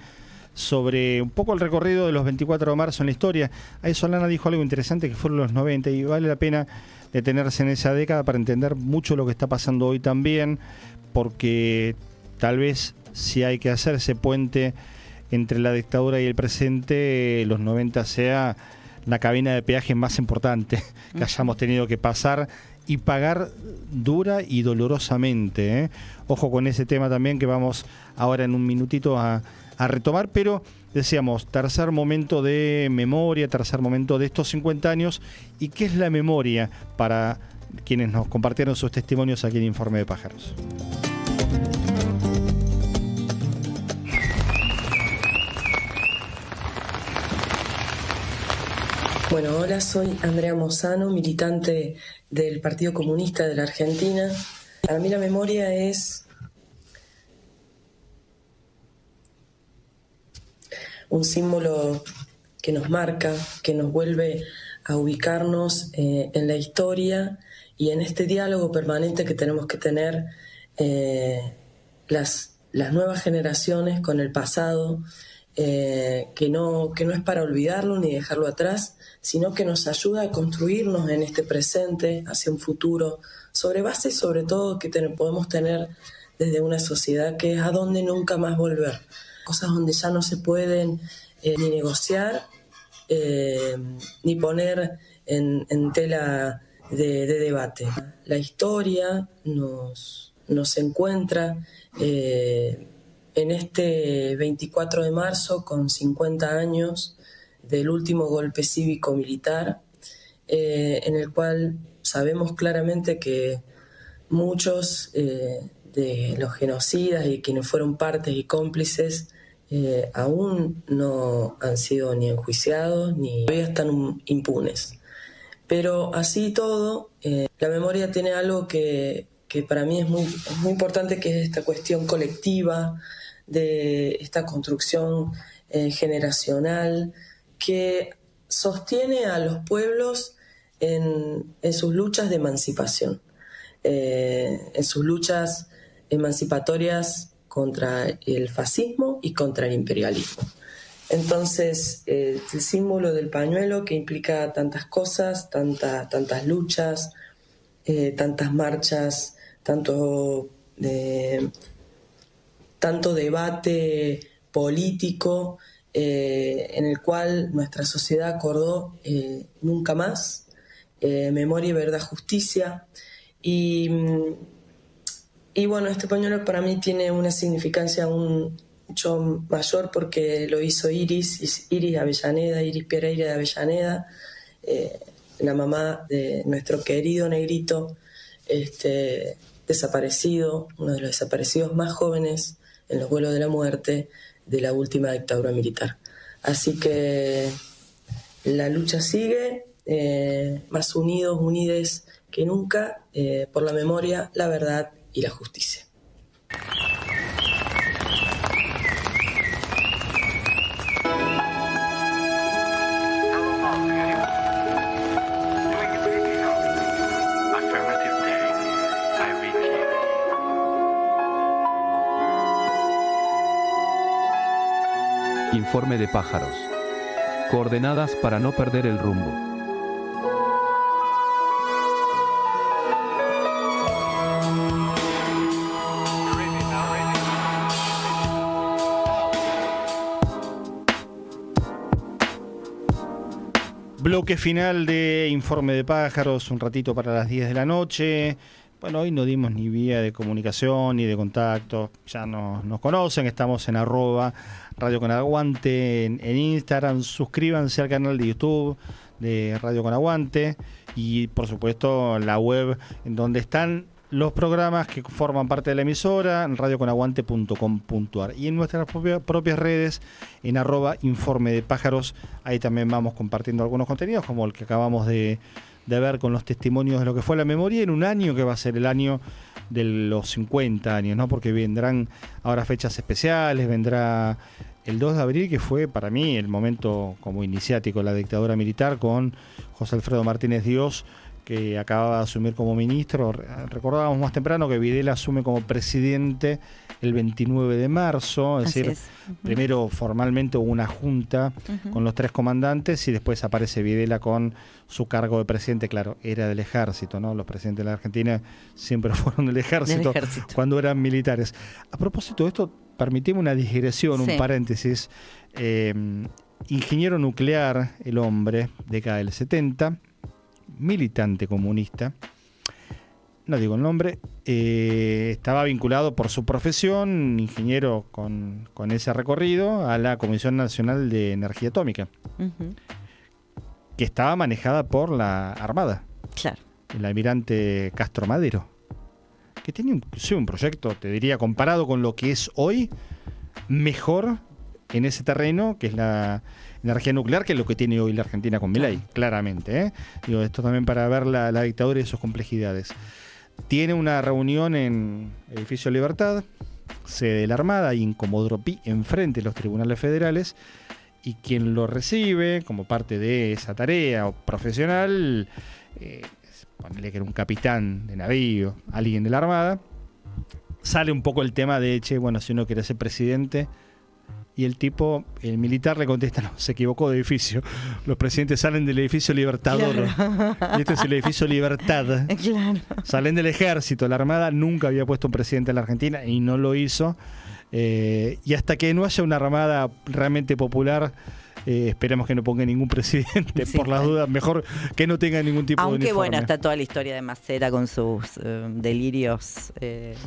sobre un poco el recorrido de los 24 de marzo en la historia. Ahí Solana dijo algo interesante, que fueron los 90, y vale la pena detenerse en esa década para entender mucho lo que está pasando hoy también, porque tal vez si hay que hacer ese puente entre la dictadura y el presente, los 90 sea la cabina de peaje más importante que hayamos tenido que pasar y pagar dura y dolorosamente, ¿eh? Ojo con ese tema también, que vamos ahora en un minutito a retomar, pero decíamos, tercer momento de memoria, tercer momento de estos 50 años. ¿Y qué es la memoria para quienes nos compartieron sus testimonios aquí en Informe de Pájaros? Bueno, hola, soy Andrea Mozzano, militante del Partido Comunista de la Argentina. Para mí la memoria es un símbolo que nos marca, que nos vuelve a ubicarnos en la historia y en este diálogo permanente que tenemos que tener las nuevas generaciones con el pasado, que no es para olvidarlo ni dejarlo atrás, sino que nos ayuda a construirnos en este presente hacia un futuro, sobre bases sobre todo que podemos tener desde una sociedad que es a donde nunca más volver, cosas donde ya no se pueden ni negociar ni poner en tela de debate. La historia nos encuentra en este 24 de marzo con 50 años del último golpe cívico-militar, en el cual sabemos claramente que muchos de los genocidas y quienes fueron partes y cómplices aún no han sido ni enjuiciados ni todavía están impunes. Pero así todo, la memoria tiene algo que que para mí es muy importante, que es esta cuestión colectiva, de esta construcción generacional que sostiene a los pueblos en sus luchas de emancipación, en sus luchas emancipatorias contra el fascismo y contra el imperialismo. Entonces, el símbolo del pañuelo, que implica tantas cosas, tantas luchas, tantas marchas, tanto debate político, en el cual nuestra sociedad acordó nunca más, memoria y verdad, justicia. Y bueno, este pañuelo para mí tiene una significancia mucho mayor, porque lo hizo Iris Avellaneda, Iris Pereira de Avellaneda, la mamá de nuestro querido negrito, desaparecido, uno de los desaparecidos más jóvenes en los vuelos de la muerte de la última dictadura militar. Así que la lucha sigue, más unidos, unides que nunca, por la memoria, la verdad y la justicia. Informe de pájaros. Coordenadas para no perder el rumbo. Bloque final de Informe de Pájaros, un ratito para las 10 de la noche. Bueno, hoy no dimos ni vía de comunicación ni de contacto, ya nos conocen, estamos en @Radio Con Aguante en Instagram, suscríbanse al canal de YouTube de Radio Con Aguante y por supuesto la web en donde están los programas que forman parte de la emisora, en radioconaguante.com.ar, y en nuestras propias redes, en @Informe de Pájaros. Ahí también vamos compartiendo algunos contenidos, como el que acabamos de ver con los testimonios de lo que fue la memoria en un año que va a ser el año de los 50 años, ¿no? Porque vendrán ahora fechas especiales, vendrá el 2 de abril, que fue para mí el momento como iniciático de la dictadura militar, con José Alfredo Martínez Dios, que acababa de asumir como ministro. Recordábamos más temprano que Videla asume como presidente el 29 de marzo, es decir, primero formalmente hubo una junta con los 3 comandantes y después aparece Videla con su cargo de presidente. Claro, era del ejército, ¿no? Los presidentes de la Argentina siempre fueron del ejército cuando eran militares. A propósito de esto, permitime una digresión, un paréntesis. Ingeniero nuclear, el hombre, década del 70, militante comunista, no digo el nombre, estaba vinculado por su profesión, ingeniero con ese recorrido, a la Comisión Nacional de Energía Atómica, que estaba manejada por la Armada. Claro. El almirante Castro Madero, que tenía un proyecto, te diría, comparado con lo que es hoy, mejor en ese terreno, que es la energía nuclear, que es lo que tiene hoy la Argentina con Milei, claramente, ¿eh? Digo, esto también para ver la dictadura y sus complejidades. Tiene una reunión en Edificio Libertad, sede de la Armada, y en Comodoro Pi, enfrente de los tribunales federales, y quien lo recibe como parte de esa tarea profesional, ponele que era un capitán de navío, alguien de la Armada, sale un poco el tema de, bueno, si uno quiere ser presidente. Y el militar le contesta, no, se equivocó de edificio. Los presidentes salen del edificio Libertador. Claro. Y este es el edificio Libertad. Claro. Salen del ejército. La Armada nunca había puesto un presidente en la Argentina y no lo hizo. Y hasta que no haya una Armada realmente popular, esperemos que no ponga ningún presidente, por las dudas, mejor que no tenga ningún tipo de uniforme. Aunque bueno, está toda la historia de Macera con sus delirios.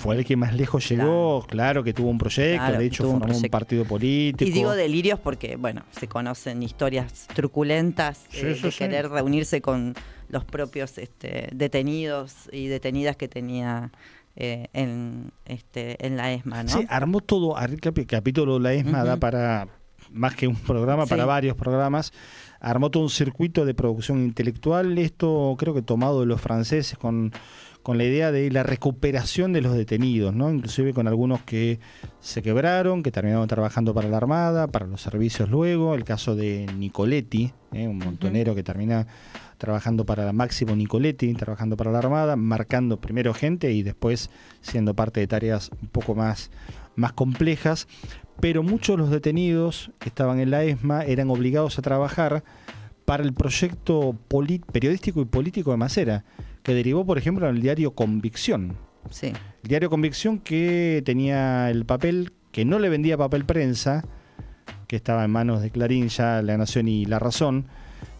Fue el que más lejos llegó, claro que tuvo un proyecto, de hecho formó un partido político. Y digo delirios porque, bueno, se conocen historias truculentas de querer reunirse con los propios detenidos y detenidas que tenía en la ESMA, ¿no? Sí, armó todo, el capítulo de la ESMA da para más que un programa, para varios programas. Armó todo un circuito de producción intelectual, esto creo que tomado de los franceses con la idea de la recuperación de los detenidos, ¿no? Inclusive con algunos que se quebraron, que terminaron trabajando para la Armada, para los servicios luego, el caso de Nicoletti, un montonero que termina trabajando para Máximo Nicoletti, trabajando para la Armada, marcando primero gente y después siendo parte de tareas un poco más complejas, pero muchos de los detenidos que estaban en la ESMA eran obligados a trabajar para el proyecto periodístico y político de Masera, que derivó, por ejemplo, en el diario Convicción. Sí. El diario Convicción, que tenía el papel, que no le vendía papel prensa, que estaba en manos de Clarín ya, La Nación y La Razón,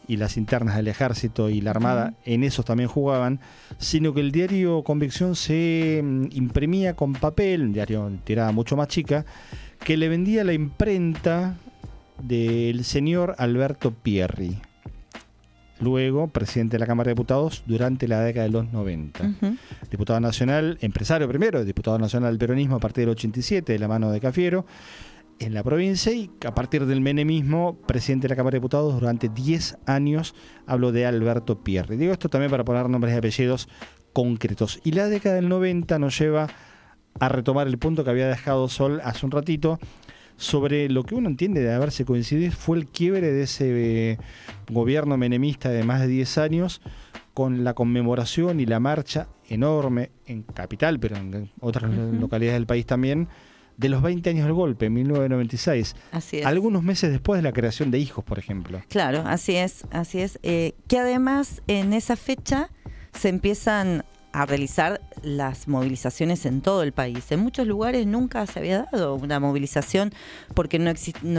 y las internas del Ejército y la Armada, en esos también jugaban, sino que el diario Convicción se imprimía con papel, un diario de tirada mucho más chica, que le vendía la imprenta del señor Alberto Pierri, luego presidente de la Cámara de Diputados durante la década de los 90. Diputado nacional, empresario primero, diputado nacional del peronismo a partir del 87, de la mano de Cafiero, en la provincia, y a partir del menemismo, presidente de la Cámara de Diputados durante 10 años. Hablo de Alberto Pierri. Digo esto también para poner nombres y apellidos concretos. Y la década del 90 nos lleva a retomar el punto que había dejado Sol hace un ratito, sobre lo que uno entiende de haberse coincidido fue el quiebre de ese gobierno menemista de más de 10 años, con la conmemoración y la marcha enorme en Capital, pero en otras localidades del país también, de los 20 años del golpe, en 1996. Así es. Algunos meses después de la creación de Hijos, por ejemplo. Claro, así es. Que además en esa fecha se empiezan a realizar las movilizaciones en todo el país. En muchos lugares nunca se había dado una movilización porque no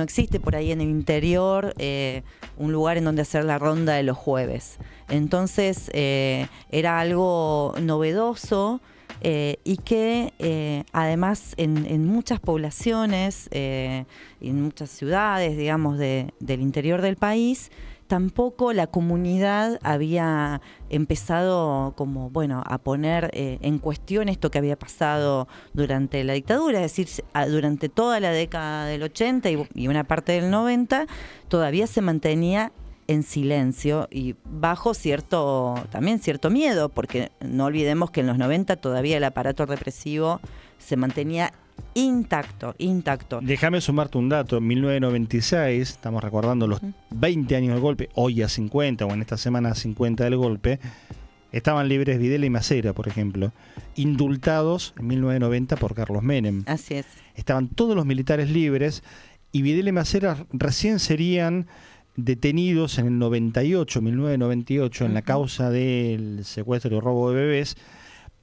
existe por ahí en el interior un lugar en donde hacer la ronda de los jueves. Entonces era algo novedoso y que además en muchas poblaciones, en muchas ciudades, digamos, del interior del país, tampoco la comunidad había empezado como, bueno, a poner en cuestión esto que había pasado durante la dictadura, es decir, durante toda la década del 80 y una parte del 90, todavía se mantenía en silencio y bajo cierto miedo, porque no olvidemos que en los 90 todavía el aparato represivo se mantenía intacto. Déjame sumarte un dato. En 1996, estamos recordando los 20 años del golpe, hoy a 50 o en esta semana a 50 del golpe, estaban libres Videla y Masera, por ejemplo, indultados en 1990 por Carlos Menem. Así es. Estaban todos los militares libres y Videla y Masera recién serían detenidos en el 1998, en la causa del secuestro y robo de bebés,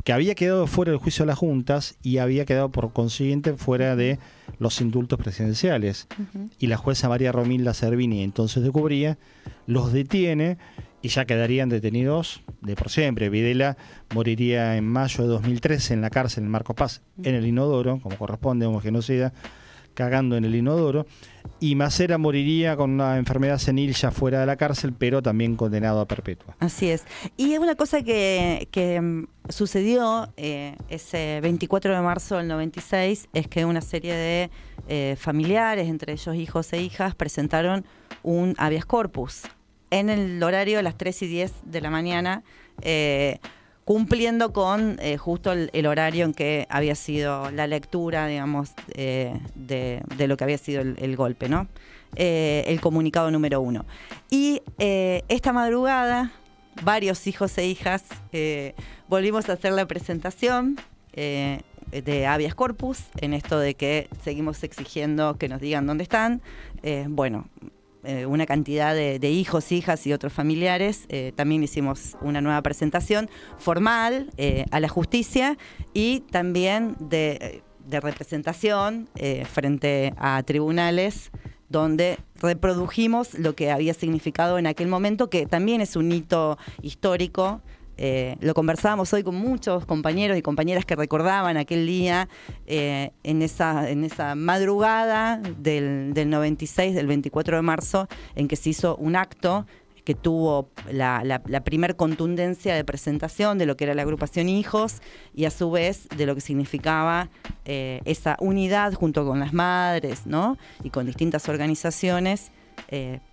que había quedado fuera del juicio de las juntas y había quedado por consiguiente fuera de los indultos presidenciales. Y la jueza María Romilda Servini, entonces de Cubría, los detiene y ya quedarían detenidos de por siempre. Videla moriría en mayo de 2013 en la cárcel en Marcos Paz, en el inodoro, como corresponde a un genocida, cagando en el inodoro, y Masera moriría con una enfermedad senil ya fuera de la cárcel, pero también condenado a perpetua. Así es. Y una cosa que sucedió ese 24 de marzo del 96 es que una serie de familiares, entre ellos hijos e hijas, presentaron un habeas corpus en el horario a las 3:10 de la mañana, cumpliendo con justo el horario en que había sido la lectura, digamos, de lo que había sido el golpe, ¿no? El comunicado número 1. Y esta madrugada, varios hijos e hijas volvimos a hacer la presentación de habeas corpus, en esto de que seguimos exigiendo que nos digan dónde están. Una cantidad de hijos, hijas y otros familiares. También hicimos una nueva presentación formal a la justicia y también de representación frente a tribunales, donde reprodujimos lo que había significado en aquel momento, que también es un hito histórico. Lo conversábamos hoy con muchos compañeros y compañeras que recordaban aquel día, en esa madrugada del 96, del 24 de marzo, en que se hizo un acto que tuvo la primer contundencia de presentación de lo que era la agrupación Hijos y a su vez de lo que significaba esa unidad junto con las madres, ¿no? Y con distintas organizaciones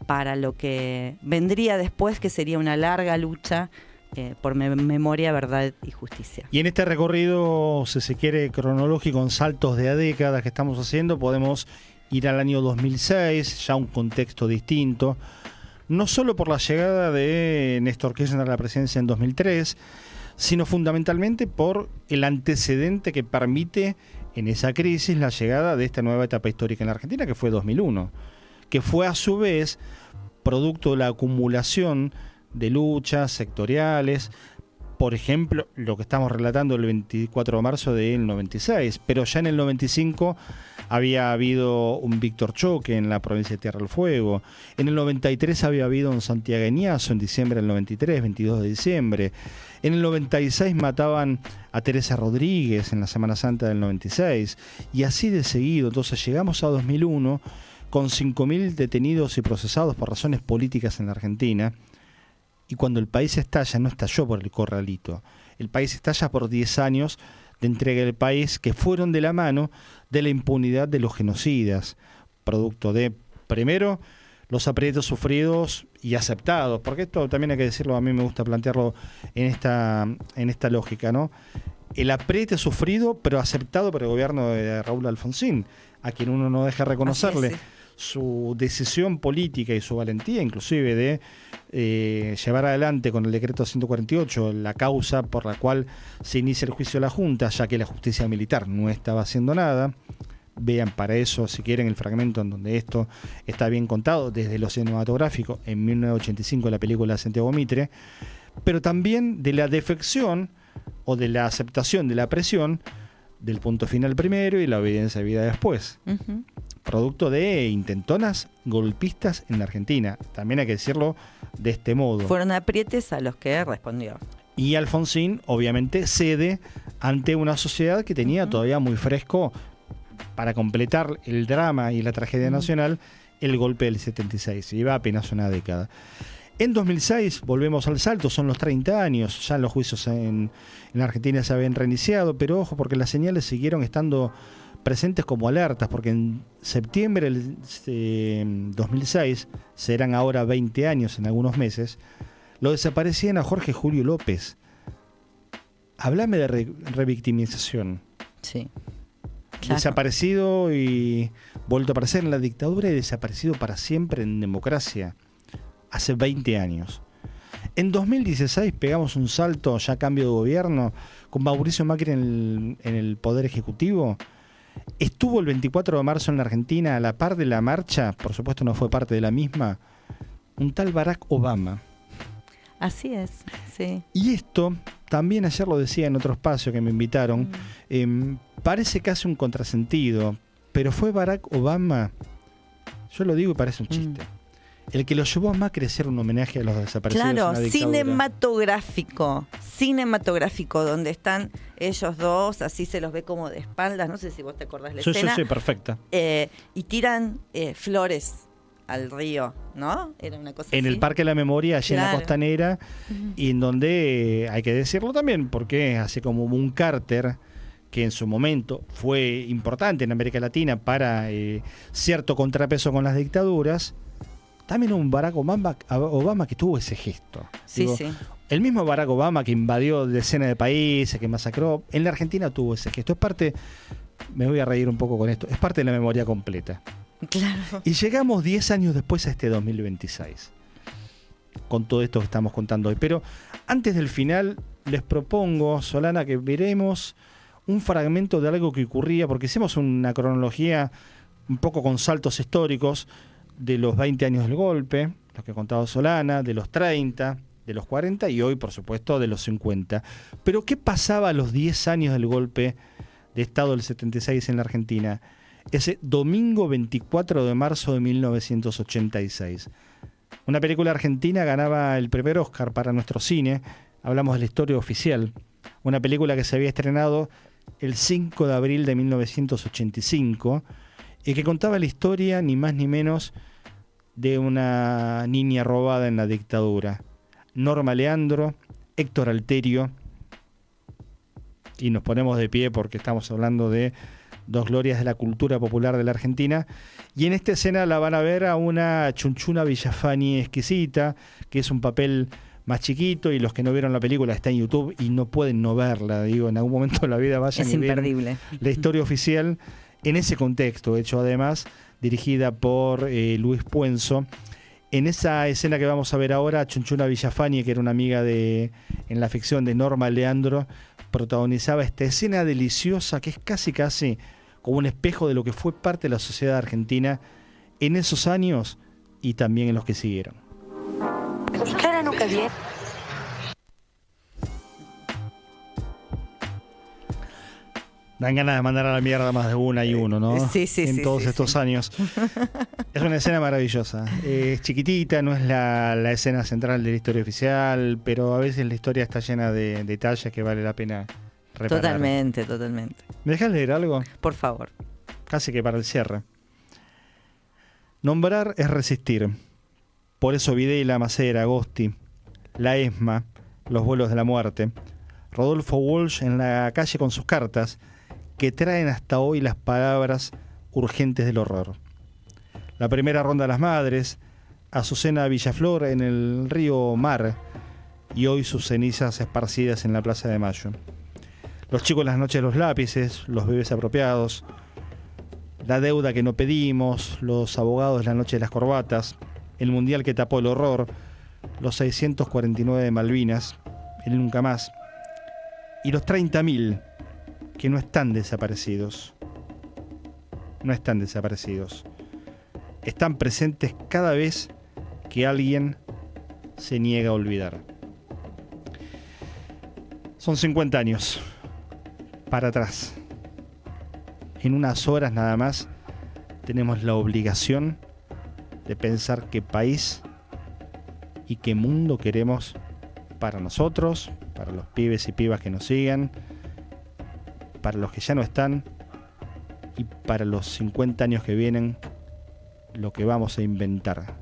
para lo que vendría después, que sería una larga lucha por memoria, verdad y justicia. Y en este recorrido, si se quiere, cronológico, en saltos de décadas que estamos haciendo, podemos ir al año 2006, ya un contexto distinto, no solo por la llegada de Néstor Kirchner a la presidencia en 2003, sino fundamentalmente por el antecedente que permite en esa crisis la llegada de esta nueva etapa histórica en la Argentina, que fue 2001, que fue a su vez producto de la acumulación de luchas sectoriales, por ejemplo, lo que estamos relatando el 24 de marzo del 96, pero ya en el 95 había habido un Víctor Choque en la provincia de Tierra del Fuego, en el 93 había habido un santiagueñazo en diciembre del 93, 22 de diciembre, en el 96 mataban a Teresa Rodríguez en la Semana Santa del 96, y así de seguido. Entonces llegamos a 2001 con 5.000 detenidos y procesados por razones políticas en la Argentina. Y cuando el país estalla, no estalló por el corralito. El país estalla por 10 años de entrega del país que fueron de la mano de la impunidad de los genocidas, producto de, primero, los aprietos sufridos y aceptados, porque esto también hay que decirlo, a mí me gusta plantearlo en esta lógica, ¿no? El apriete sufrido, pero aceptado por el gobierno de Raúl Alfonsín, a quien uno no deja reconocerle su decisión política y su valentía, inclusive de llevar adelante con el decreto 148 la causa por la cual se inicia el juicio de la Junta, ya que la justicia militar no estaba haciendo nada. Vean para eso, si quieren, el fragmento en donde esto está bien contado desde lo cinematográfico en 1985, la película Santiago Mitre, pero también de la defección o de la aceptación de la presión del punto final primero y la obediencia debida después. Producto de intentonas golpistas en la Argentina. También hay que decirlo de este modo. Fueron aprietes a los que respondió. Y Alfonsín, obviamente, cede ante una sociedad que tenía todavía muy fresco, para completar el drama y la tragedia nacional, el golpe del 76. Lleva apenas una década. En 2006, volvemos al salto, son los 30 años. Ya los juicios en Argentina se habían reiniciado, pero ojo, porque las señales siguieron estando presentes como alertas, porque en septiembre del 2006, serán ahora 20 años en algunos meses, lo desaparecían a Jorge Julio López. Háblame de revictimización. Sí. Claro. Desaparecido y vuelto a aparecer en la dictadura y desaparecido para siempre en democracia. Hace 20 años. En 2016 pegamos un salto, ya cambio de gobierno, con Mauricio Macri en el Poder Ejecutivo. Estuvo el 24 de marzo en la Argentina, a la par de la marcha, por supuesto no fue parte de la misma, un tal Barack Obama. Así es, sí. Y esto, también ayer lo decía en otro espacio que me invitaron, parece casi un contrasentido, pero fue Barack Obama, yo lo digo y parece un chiste, el que lo llevó a Macri a hacer un homenaje a los desaparecidos en la dictadura. Cinematográfico, donde están ellos dos, así se los ve como de espaldas, no sé si vos te acordás la escena. Sí, perfecta. Y tiran flores al río, ¿no? Era una cosa en así. El Parque de la Memoria, allí en la Costanera, y en donde, hay que decirlo también, porque así como un Carter, que en su momento fue importante en América Latina para cierto contrapeso con las dictaduras, también un Barack Obama que tuvo ese gesto. Sí. El mismo Barack Obama que invadió decenas de países, que masacró, en la Argentina tuvo ese gesto. Es parte, me voy a reír un poco con esto, es parte de la memoria completa. Claro. Y llegamos 10 años después a este 2026, con todo esto que estamos contando hoy. Pero antes del final, les propongo, Solana, que veremos un fragmento de algo que ocurría, porque hicimos una cronología un poco con saltos históricos, de los 20 años del golpe, lo que contaba Solana, de los 30, de los 40 y hoy, por supuesto, de los 50. Pero, ¿qué pasaba a los 10 años del golpe de Estado del 76 en la Argentina? Ese domingo 24 de marzo de 1986. Una película argentina ganaba el primer Oscar para nuestro cine. Hablamos de La historia oficial. Una película que se había estrenado el 5 de abril de 1985 y que contaba la historia, ni más ni menos, de una niña robada en la dictadura. Norma Leandro, Héctor Alterio, y nos ponemos de pie porque estamos hablando de dos glorias de la cultura popular de la Argentina. Y en esta escena la van a ver a una Chunchuna Villafani exquisita, que es un papel más chiquito, y los que no vieron la película está en YouTube y no pueden no verla. Digo, en algún momento de la vida vayan es y vean imperdible. La historia oficial en ese contexto, hecho además dirigida por Luis Puenzo. En esa escena que vamos a ver ahora, Chunchuna Villafani, que era una amiga en la ficción de Norma Leandro, protagonizaba esta escena deliciosa que es casi como un espejo de lo que fue parte de la sociedad argentina en esos años y también en los que siguieron. Clara nunca viene. Dan ganas de mandar a la mierda más de una y uno, ¿no? Sí, en todos estos años. Es una escena maravillosa. Es chiquitita, no es la escena central de la historia oficial, pero a veces la historia está llena de detalles que vale la pena reparar. Totalmente. ¿Me dejas leer algo? Por favor. Casi que para el cierre. Nombrar es resistir. Por eso Videla, Macera, Agosti, la ESMA, los vuelos de la muerte, Rodolfo Walsh en la calle con sus cartas, que traen hasta hoy las palabras urgentes del horror. La primera ronda de las madres, Azucena Villaflor en el río Mar, y hoy sus cenizas esparcidas en la Plaza de Mayo. Los chicos en las noches de los lápices, los bebés apropiados, la deuda que no pedimos, los abogados de la noche de las corbatas, el mundial que tapó el horror, los 649 de Malvinas, el nunca más, y los 30.000 que no están desaparecidos. No están desaparecidos. Están presentes cada vez que alguien se niega a olvidar. Son 50 años para atrás. En unas horas nada más tenemos la obligación de pensar qué país y qué mundo queremos para nosotros, para los pibes y pibas que nos sigan, para los que ya no están y para los 50 años que vienen, lo que vamos a inventar.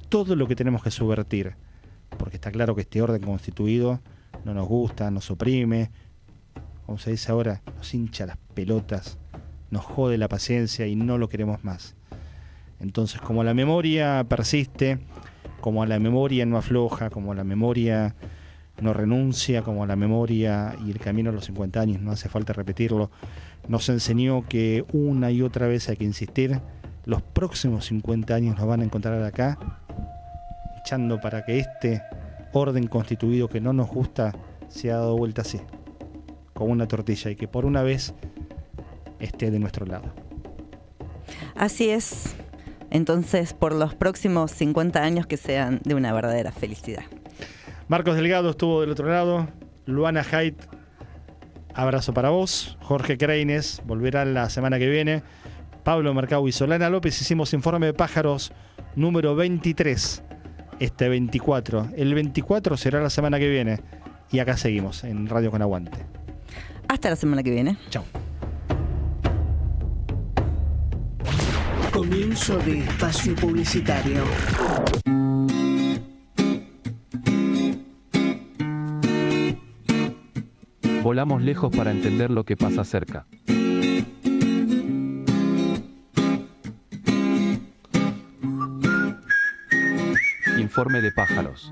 Todo lo que tenemos que subvertir, porque está claro que este orden constituido no nos gusta, nos oprime, como se dice ahora, nos hincha las pelotas, nos jode la paciencia y no lo queremos más. Entonces, como la memoria persiste, como la memoria no afloja, como la memoria no renuncia, como la memoria y el camino a los 50 años, no hace falta repetirlo, nos enseñó que una y otra vez hay que insistir. Los próximos 50 años nos van a encontrar acá, echando para que este orden constituido que no nos gusta se ha dado vuelta así, como una tortilla, y que por una vez esté de nuestro lado. Así es. Entonces, por los próximos 50 años que sean de una verdadera felicidad. Marcos Delgado estuvo del otro lado. Luana Haidt, abrazo para vos. Jorge Creines volverá la semana que viene. Pablo Mercado y Solana López hicimos Informe de Pájaros número 23. Este 24. El 24 será la semana que viene. Y acá seguimos en Radio Con Aguante. Hasta la semana que viene. Chao. Comienzo de espacio publicitario. Volamos lejos para entender lo que pasa cerca. Informe de pájaros.